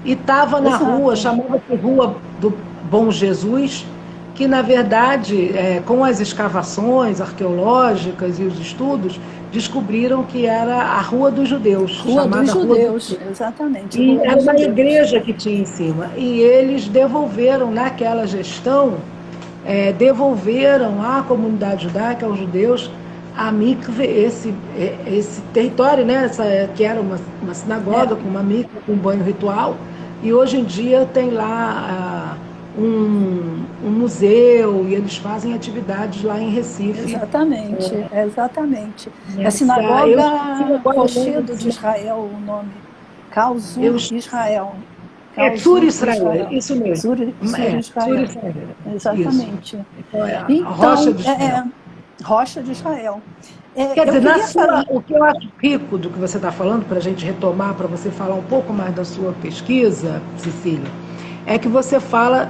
E estava na rua, chamava-se Rua do Bom Jesus, que na verdade, com as escavações arqueológicas e os estudos, descobriram que era a Rua dos Judeus. Rua dos Judeus, exatamente. E era uma igreja que tinha em cima. E eles devolveram, naquela gestão, devolveram à comunidade judaica, aos judeus, a mikve, esse território, né, que era uma sinagoga com uma mikve, com um banho ritual. E hoje em dia tem lá um museu, e eles fazem atividades lá em Recife. Exatamente, exatamente. A Sinagoga Rochedo de Israel, o nome. Causur Israel. Sur Israel, isso mesmo. Sur Israel. Exatamente. Então, Rocha de Israel. Rocha de Israel. Quer dizer, o que eu acho rico do que você está falando, para a gente retomar, para você falar um pouco mais da sua pesquisa, Cecília, é que você fala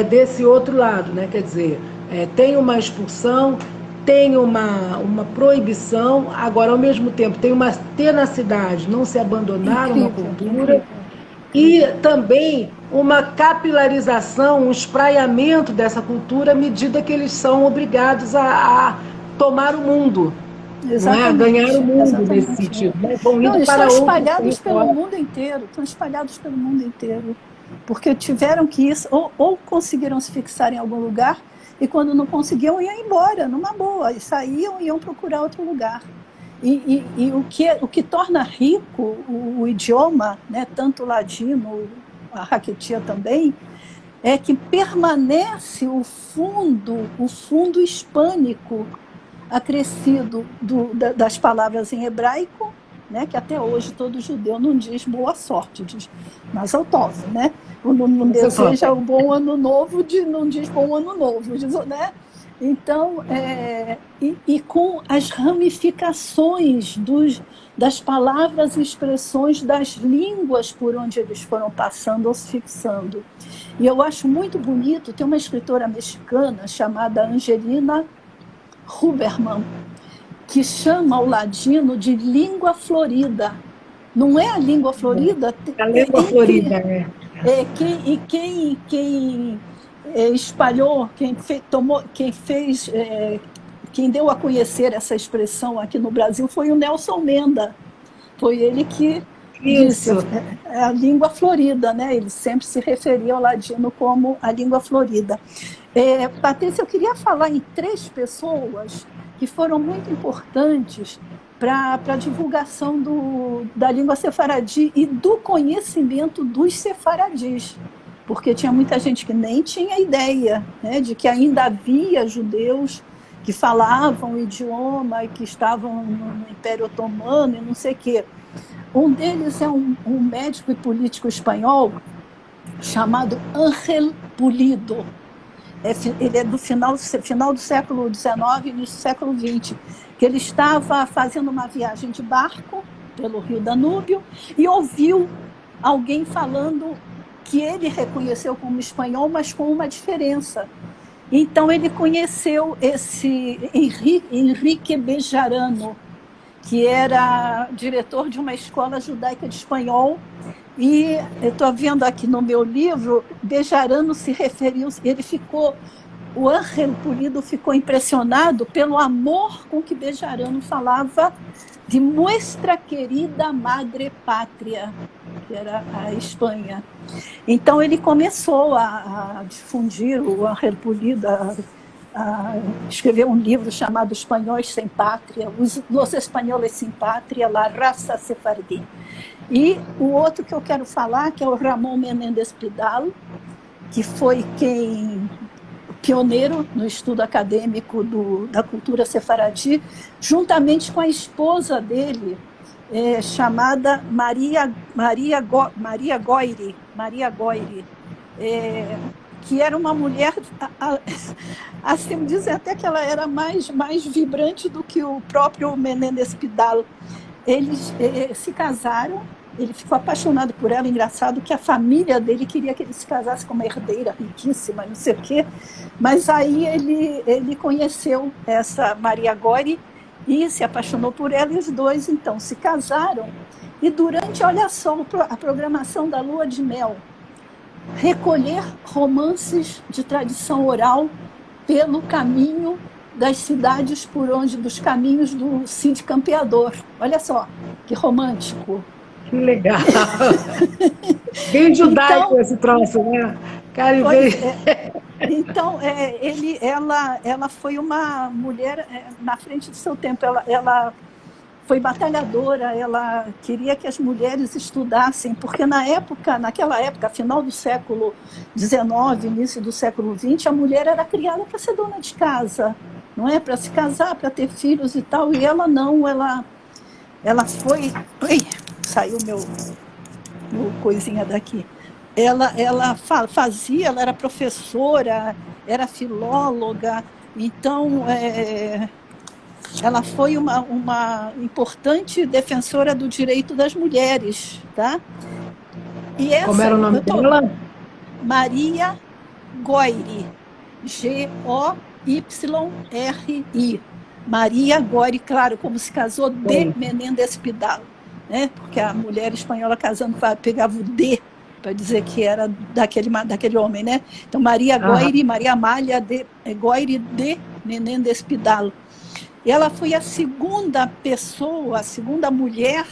desse outro lado, né? Quer dizer, tem uma expulsão, tem uma proibição, agora, ao mesmo tempo, tem uma tenacidade, não se abandonar uma cultura, e também uma capilarização, um espraiamento dessa cultura à medida que eles são obrigados a tomar o mundo. Não é? A ganhar o mundo nesse sentido. Né? Eles estão espalhados pelo mundo inteiro, porque tiveram que ir, ou conseguiram se fixar em algum lugar, e quando não conseguiam, iam embora, numa boa, e saíam e iam procurar outro lugar. E o que torna rico o idioma, né, tanto o ladino, a raquetia também, é que permanece o fundo hispânico acrescido das palavras em hebraico, né, que até hoje todo judeu não diz boa sorte, diz Mazel Tov, né? Não deseja um bom ano novo, não diz bom ano novo, diz, né? Então, com as ramificações das palavras e expressões das línguas por onde eles foram passando ou se fixando. E eu acho muito bonito, tem uma escritora mexicana chamada Angelina Huberman, que chama o ladino de língua florida. Não é a língua florida? A língua florida, né? Quem espalhou, quem deu a conhecer essa expressão aqui no Brasil foi o Nelson Menda. Foi ele que disse a língua florida, né? Ele sempre se referia ao ladino como a língua florida. Patrícia, eu queria falar em 3 pessoas que foram muito importantes para a divulgação da língua sefaradi e do conhecimento dos sefaradis, porque tinha muita gente que nem tinha ideia, né, de que ainda havia judeus que falavam o idioma e que estavam no Império Otomano e não sei o quê. Um deles é um médico e político espanhol chamado Ángel Pulido. Ele é do final do século XIX e início do século XX, que ele estava fazendo uma viagem de barco pelo rio Danúbio e ouviu alguém falando que ele reconheceu como espanhol, mas com uma diferença. Então ele conheceu esse Henrique Bejarano, que era diretor de uma escola judaica de espanhol. E eu estou vendo aqui no meu livro, Bejarano se referiu, o Ángel Pulido ficou impressionado pelo amor com que Bejarano falava de Nuestra querida madre pátria, que era a Espanha. Então ele começou a difundir, o Ángel Pulido, a escrever um livro chamado Espanhóis Sem Pátria, Los Espanhóis Sem Pátria, La Raza Sefardí. E o outro que eu quero falar, que é o Ramón Menéndez Pidal, que foi pioneiro no estudo acadêmico da cultura sefaradi, juntamente com a esposa dele, chamada Maria Goiri, que era uma mulher, assim dizem até que ela era mais vibrante do que o próprio Menéndez Pidal. Eles se casaram, ele ficou apaixonado por ela, engraçado que a família dele queria que ele se casasse com uma herdeira riquíssima, não sei o quê, mas aí ele conheceu essa Maria Goiri e se apaixonou por ela, e os dois então se casaram, e durante, olha só, a programação da Lua de Mel, recolher romances de tradição oral pelo caminho das cidades dos caminhos do Cid Campeador. Olha só, que romântico. Que legal. Bem judaico esse troço, né? Cara, então, ela foi uma mulher na frente do seu tempo. foi batalhadora, ela queria que as mulheres estudassem, porque naquela época, final do século XIX, início do século XX, a mulher era criada para ser dona de casa, não é? Para se casar, para ter filhos e tal, e ela não, ela foi... Ui, saiu meu coisinha daqui. Ela ela era professora, era filóloga, então ela foi uma importante defensora do direito das mulheres, tá? E essa, como era o nome dela? Maria Goyri, Goyri. Maria Goyri, claro, como se casou de Menéndez Pidal, né? Porque a mulher espanhola casando pegava o D para dizer que era daquele homem, né? Então Maria Goyri, Maria Amália Goyri de Menéndez Pidal. E ela foi a segunda pessoa, a segunda mulher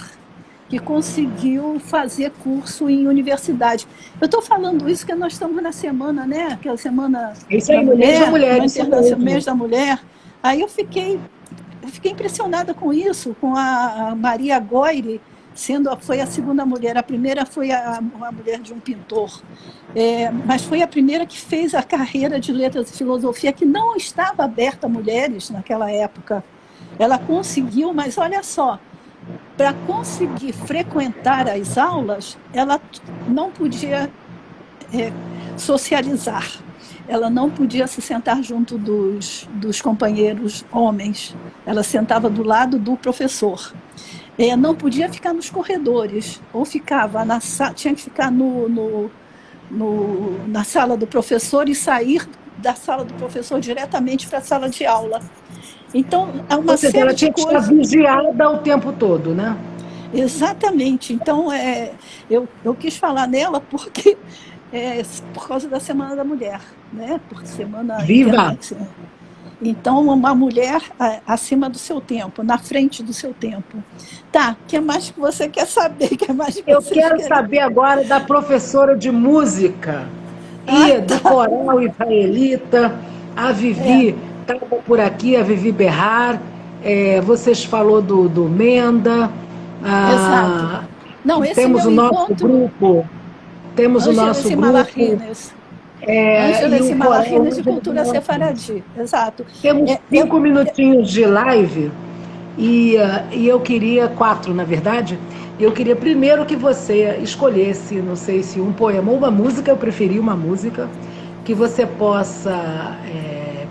que conseguiu fazer curso em universidade. Eu estou falando isso porque nós estamos na semana, né? Aquela semana da mulher, mês da mulher. Aí eu fiquei impressionada com isso, com a Maria Goyri, foi a segunda mulher. A primeira foi a mulher de um pintor, mas foi a primeira que fez a carreira de letras e filosofia, que não estava aberta a mulheres naquela época. Ela conseguiu, mas olha só, para conseguir frequentar as aulas, ela não podia socializar. Ela não podia se sentar junto dos companheiros homens. Ela sentava do lado do professor. Não podia ficar nos corredores, ou ficava tinha que ficar na sala do professor e sair da sala do professor diretamente para a sala de aula. Então, há uma série de coisas... Ela tinha que estar vigiada o tempo todo, né? Exatamente. Então, eu quis falar nela porque... por causa da Semana da Mulher, né? Porque semana Viva! Então, uma mulher acima do seu tempo, na frente do seu tempo. Tá, o que mais que você quer saber? Eu quero saber agora da professora de música e do coral israelita, a Vivi, estava por aqui, a Vivi Berrar, vocês falou do Menda. Exato. Não, esse temos o nosso grupo. Temos o nosso grupo. Ângeles e Malachines de Cultura Sefaradi. Exato. Temos 5 minutinhos de live e eu queria 4, na verdade. Eu queria primeiro que você escolhesse, não sei se um poema ou uma música, eu preferi uma música, que você possa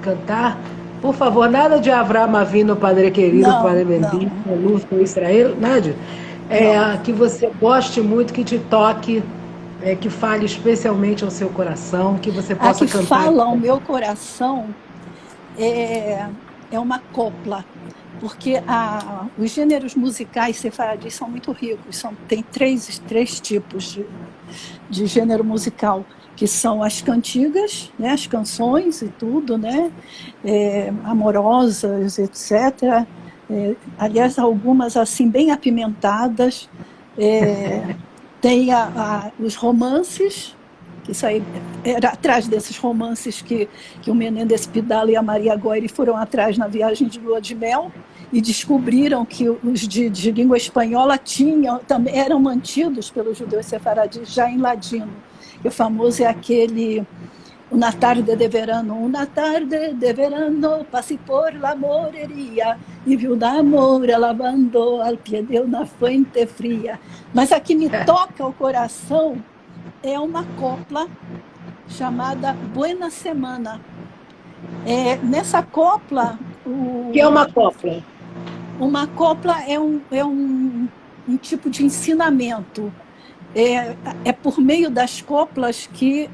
cantar. Por favor, nada de Avraham Avinu, Padre Querido, Padre Bendito, Luz, Israel, nada. Que você goste muito, que te toque, que fale especialmente ao seu coração, que você possa cantar. Que fala ao meu coração é uma copla, porque os gêneros musicais sefaradis são muito ricos, tem três tipos de gênero musical, que são as cantigas, né, as canções e tudo, né, amorosas, etc. Aliás, algumas assim bem apimentadas. Tem os romances, que isso aí era atrás desses romances que o Menéndez Pidal e a Maria Goyri foram atrás na viagem de lua de mel e descobriram que os de língua espanhola também eram mantidos pelos judeus sefaradis já em ladino. E o famoso é aquele Una tarde de verano, passei por la moreria e viu da amor lavando al pie de una fuente fria. Mas a que me toca o coração é uma copla chamada Buena Semana. Nessa copla... O que é uma copla? Uma copla é um tipo de ensinamento. É por meio das coplas que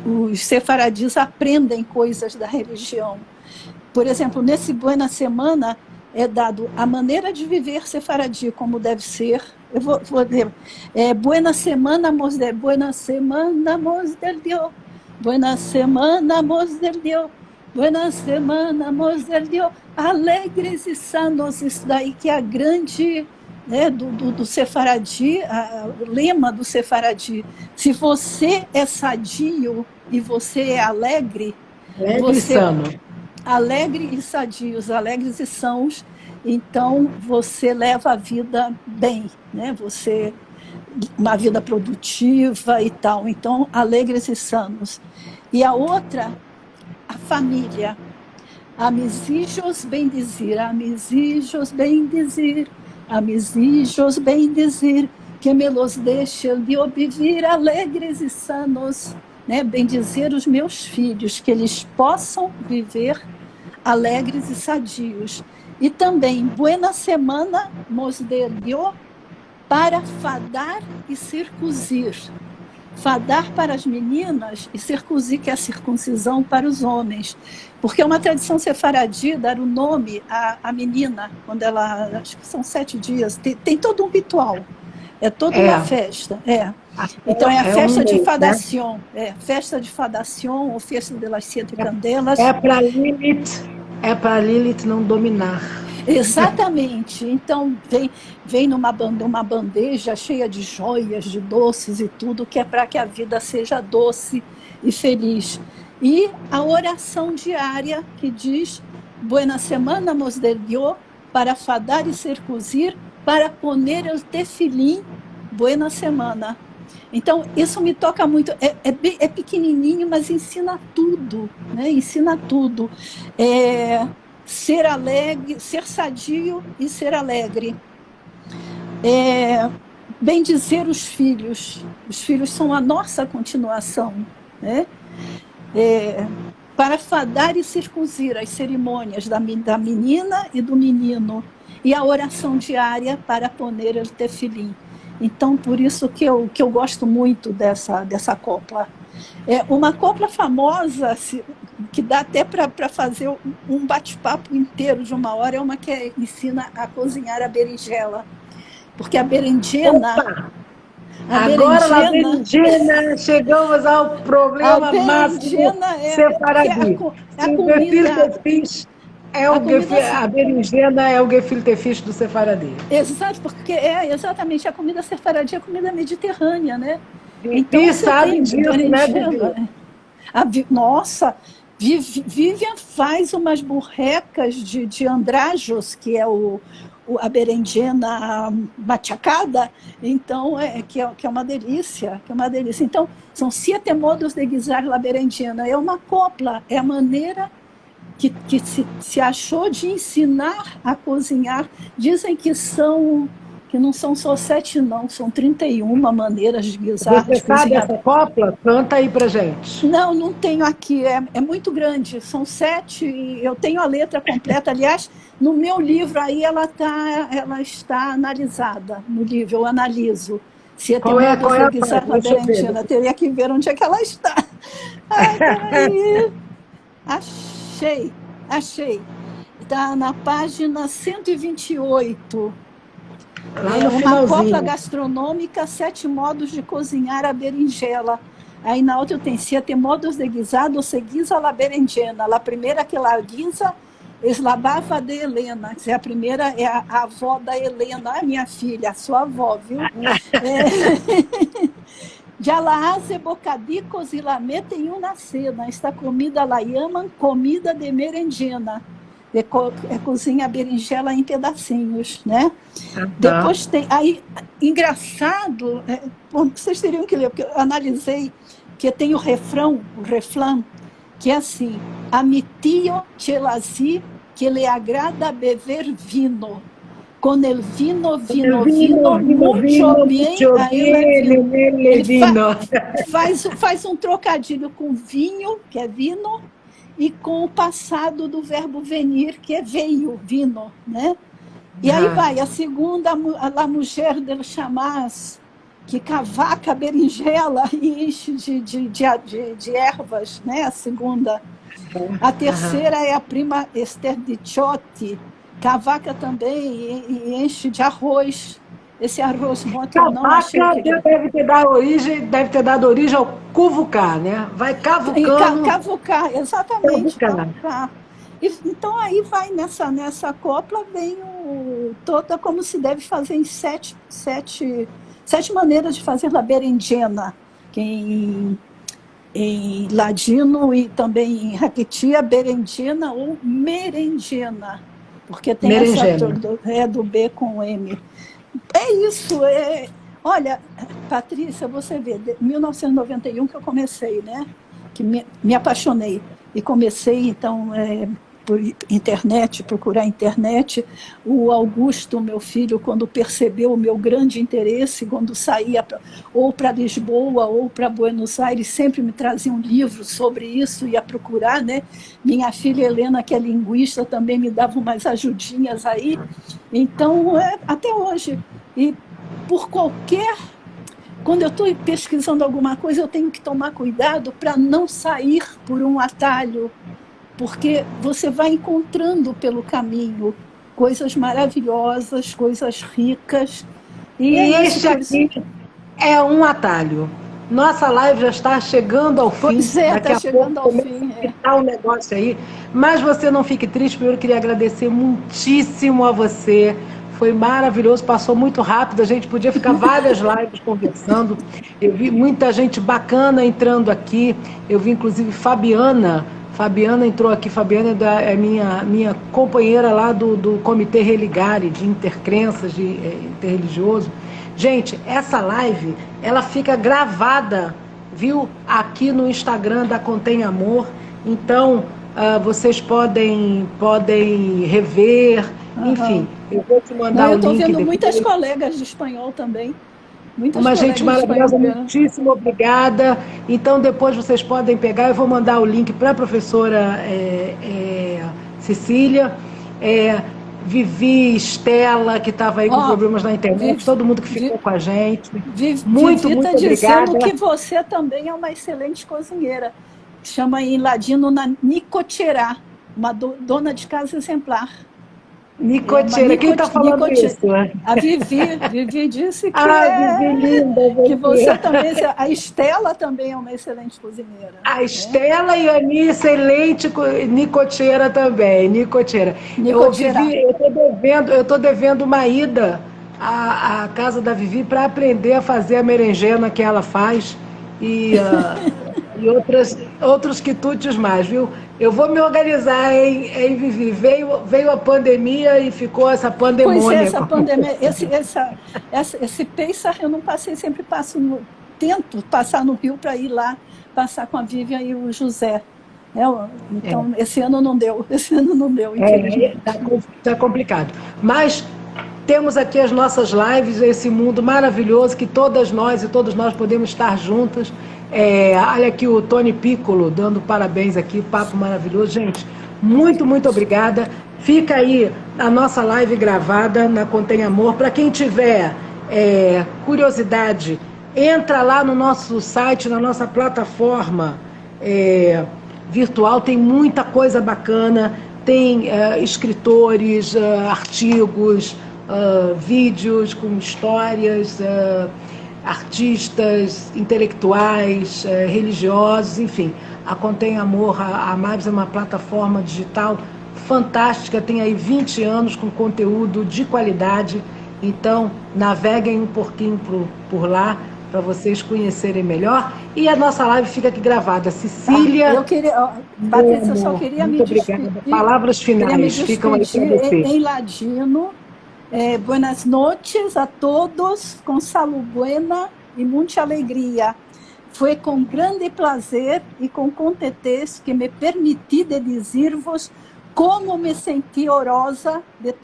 os sefaradis aprendem coisas da religião. Por exemplo, nesse Buena Semana é dado a maneira de viver sefaradi, como deve ser. Eu vou ler. Buena Semana, mos del Dio. Buena Semana, mos del Dio. Buena Semana, mos del Dio. Alegres e sanos. Isso daí que é a grande... do sefaradi, o lema do sefaradi. Se você é sadio e você é alegre, alegre e sano. Alegre e sadio, os alegres e sãos, então você leva a vida bem, né? Uma vida produtiva e tal. Então, alegres e sanos. E a outra, a família. Amizijos bendizer, amizijos bendizer, amizijos bendizer, que me los deixe de ouvir alegres e sanos, né? Bendizer os meus filhos, que eles possam viver alegres e sadios. E também, buena semana mos deu para fadar e circuncir. Fadar para as meninas e circuncir, que é a circuncisão para os homens. Porque é uma tradição sefaradi dar o nome à menina, quando ela, acho que são 7 dias, tem todo um ritual, é toda uma festa. Então é a festa de fadação, festa de fadação ou festa de las 7 candelas. É para Lilith não dominar. Exatamente. Então vem numa bandeja cheia de joias, de doces e tudo, que é para que a vida seja doce e feliz. E a oração diária que diz: Buena semana nos deu para fadar e circuncir, para poner el tefilim, buena semana. Então, isso me toca muito. É pequenininho, mas ensina tudo, né? Ensina tudo. Ser alegre, ser sadio e ser alegre. Bendizer os filhos. Os filhos são a nossa continuação, né? Para fadar e circuncir as cerimônias da menina e do menino, e a oração diária para poner el tefilim. Então, por isso que eu gosto muito dessa copla. É uma copla famosa, que dá até para fazer um bate-papo inteiro de 1 hora, é uma que ensina a cozinhar a berinjela. Porque a berenjena... Agora a berenjena, chegamos ao problema máximo sefaradi. A berenjena é o gefilte fish do sefaradi. Exato, porque exatamente a comida sefaradi é a comida mediterrânea, né? Então, e sabe disso, né, nossa, Vivian faz umas burrecas de andrajos, que é a berenjena machacada, então que é uma delícia, Então, são 7 modos de guisar la berenjena. É uma copla, é a maneira que se achou de ensinar a cozinhar. Dizem que não são só 7, não, são 31 maneiras de guisar. Você sabe essa copla? Canta aí pra gente. Não tenho aqui, é muito grande, são 7, eu tenho a letra completa, aliás, no meu livro aí ela está analisada, no livro eu analiso. Qual é a berenjena, teria que ver onde é que ela está. Peraí. Achei. Está na página 128. Uma copla gastronômica, 7 modos de cozinhar a berinjela. Aí na outra tem 7 modos de guisado, se guisa la berenjena. A primeira que la guisa es la bava de Helena. A primeira é a avó da Helena, minha filha, a sua avó, viu? Ya la hace bocadicos y la mete en una cena. Esta comida la llaman comida de berenjena. Cozinha a berinjela em pedacinhos, né? Depois tem... Aí, engraçado, vocês teriam que ler, porque eu analisei que tem o refrão, que é assim: a mi tío Chelasi, que le agrada beber vino. Con el vino, mucho bien, ele faz um trocadilho com vinho, que é vino, e com o passado do verbo venir, que é veio, vino, né? E aí vai, a segunda, a mulher del chamás, que cavaca a berinjela e enche de ervas, né? A segunda. A terceira é a prima Esther de Chotti, cavaca também e enche de arroz. Esse arroz muito não achei que... deve ter dado origem ao cuvucar, né? Vai cavucando. Cavucar, exatamente. Cavucar. Então aí vai nessa copla, vem toda como se deve fazer em 7 maneiras de fazer a berenjena, que em ladino e também em raquitia, berenjena ou merengena. porque tem essa do B com M. É isso. Olha, Patrícia, você vê, em 1991 que eu comecei, né? Que me apaixonei. E comecei, então, por internet, procurar internet. O Augusto, meu filho, quando percebeu o meu grande interesse, quando saía ou para Lisboa ou para Buenos Aires, sempre me trazia um livro sobre isso, ia procurar, né? Minha filha Helena, que é linguista, também me dava umas ajudinhas aí. Então, até hoje. E por quando eu estou pesquisando alguma coisa, eu tenho que tomar cuidado para não sair por um atalho, porque você vai encontrando pelo caminho coisas maravilhosas, coisas ricas. E este aqui é um atalho. Nossa live já está chegando ao fim. Pois é, está chegando ao fim. Tá um negócio aí. Mas você não fique triste, primeiro eu queria agradecer muitíssimo a você. Foi maravilhoso, passou muito rápido, a gente podia ficar várias lives conversando. Eu vi muita gente bacana entrando aqui. Eu vi, inclusive, Fabiana entrou aqui. Fabiana é minha companheira lá do Comitê Religare, de intercrenças, de interreligioso. Gente, essa live, ela fica gravada, viu? Aqui no Instagram da Contém Amor. Então, vocês podem rever, enfim. Eu vou te mandar o link. Eu estou vendo muitas colegas de espanhol também. Uma gente maravilhosa, muitíssimo obrigada. Então, depois vocês podem pegar, eu vou mandar o link para a professora Cecília, Vivi, Estela, que estava aí com problemas na internet, todo mundo que ficou com a gente. Muito obrigada. Dizendo que você também é uma excelente cozinheira. Chama em ladino na Nicocherá, uma dona de casa exemplar. Nicocheira, quem está falando isso? A Vivi disse que, Vivi linda, que você também, a Estela também é uma excelente cozinheira. A Estela e a minha excelente Nicocheira também, Nicocheira. Eu estou devendo uma ida à casa da Vivi para aprender a fazer a merengena que ela faz e outros quitutes mais, viu? Eu vou me organizar, hein, Vivi? Veio a pandemia e ficou essa pandemônia. Pois é, essa pandemia, esse Pêssar eu não passei, sempre tento passar no Rio para ir lá, passar com a Vivian e o José. Então, esse ano não deu, infelizmente. Tá complicado. Mas temos aqui as nossas lives, esse mundo maravilhoso que todas nós e todos nós podemos estar juntas. Olha aqui o Tony Piccolo dando parabéns aqui, papo maravilhoso. Gente, muito, muito obrigada. Fica aí a nossa live gravada na Contém Amor. Para quem tiver curiosidade, entra lá no nosso site, na nossa plataforma virtual, tem muita coisa bacana, tem escritores, artigos, vídeos com histórias, artistas, intelectuais, religiosos, enfim. A Contém Amor, a Mabs é uma plataforma digital fantástica, tem aí 20 anos com conteúdo de qualidade, então naveguem um pouquinho por lá para vocês conhecerem melhor. E a nossa live fica aqui gravada. Cecília... Patrícia, eu só queria me despedir. Palavras finais ficam aí para você. Em ladino, buenas noches a todos, com salud buena e muita alegria. Foi com grande prazer e com contentez que me permiti de dizer-vos como me senti honrosa de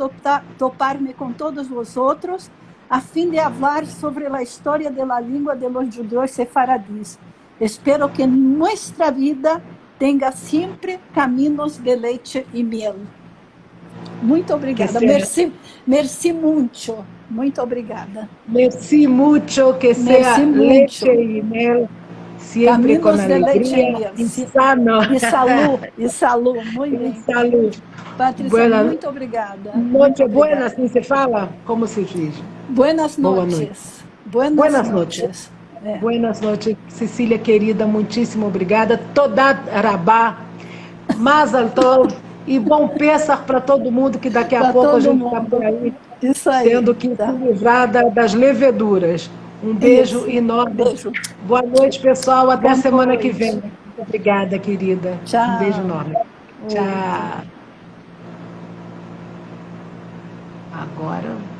topar-me com todos vosotros a fim de falar sobre a história da língua de los judeus sefaradis. Espero que nossa vida tenha sempre caminhos de leite e miel. Muito obrigada. Merci muito. Muito obrigada. Merci mucho, que sea leche y miel siempre con alegría y sano. E salud, muito bem. Salud. Patrícia, muito obrigada. Noite buena, assim se fala? Como se diz? Buenas noches. Buenas noches. Buenas noches, Cecília querida, muitíssimo obrigada. Toda Rabá, Mazal Tov e bom Pêssar para todo mundo, que daqui a pouco a gente está por aí, tendo que se livrar das leveduras. Um beijo enorme. Beijo. Boa noite, pessoal. Até semana que vem. Muito obrigada, querida. Tchau. Um beijo enorme. Tchau. Agora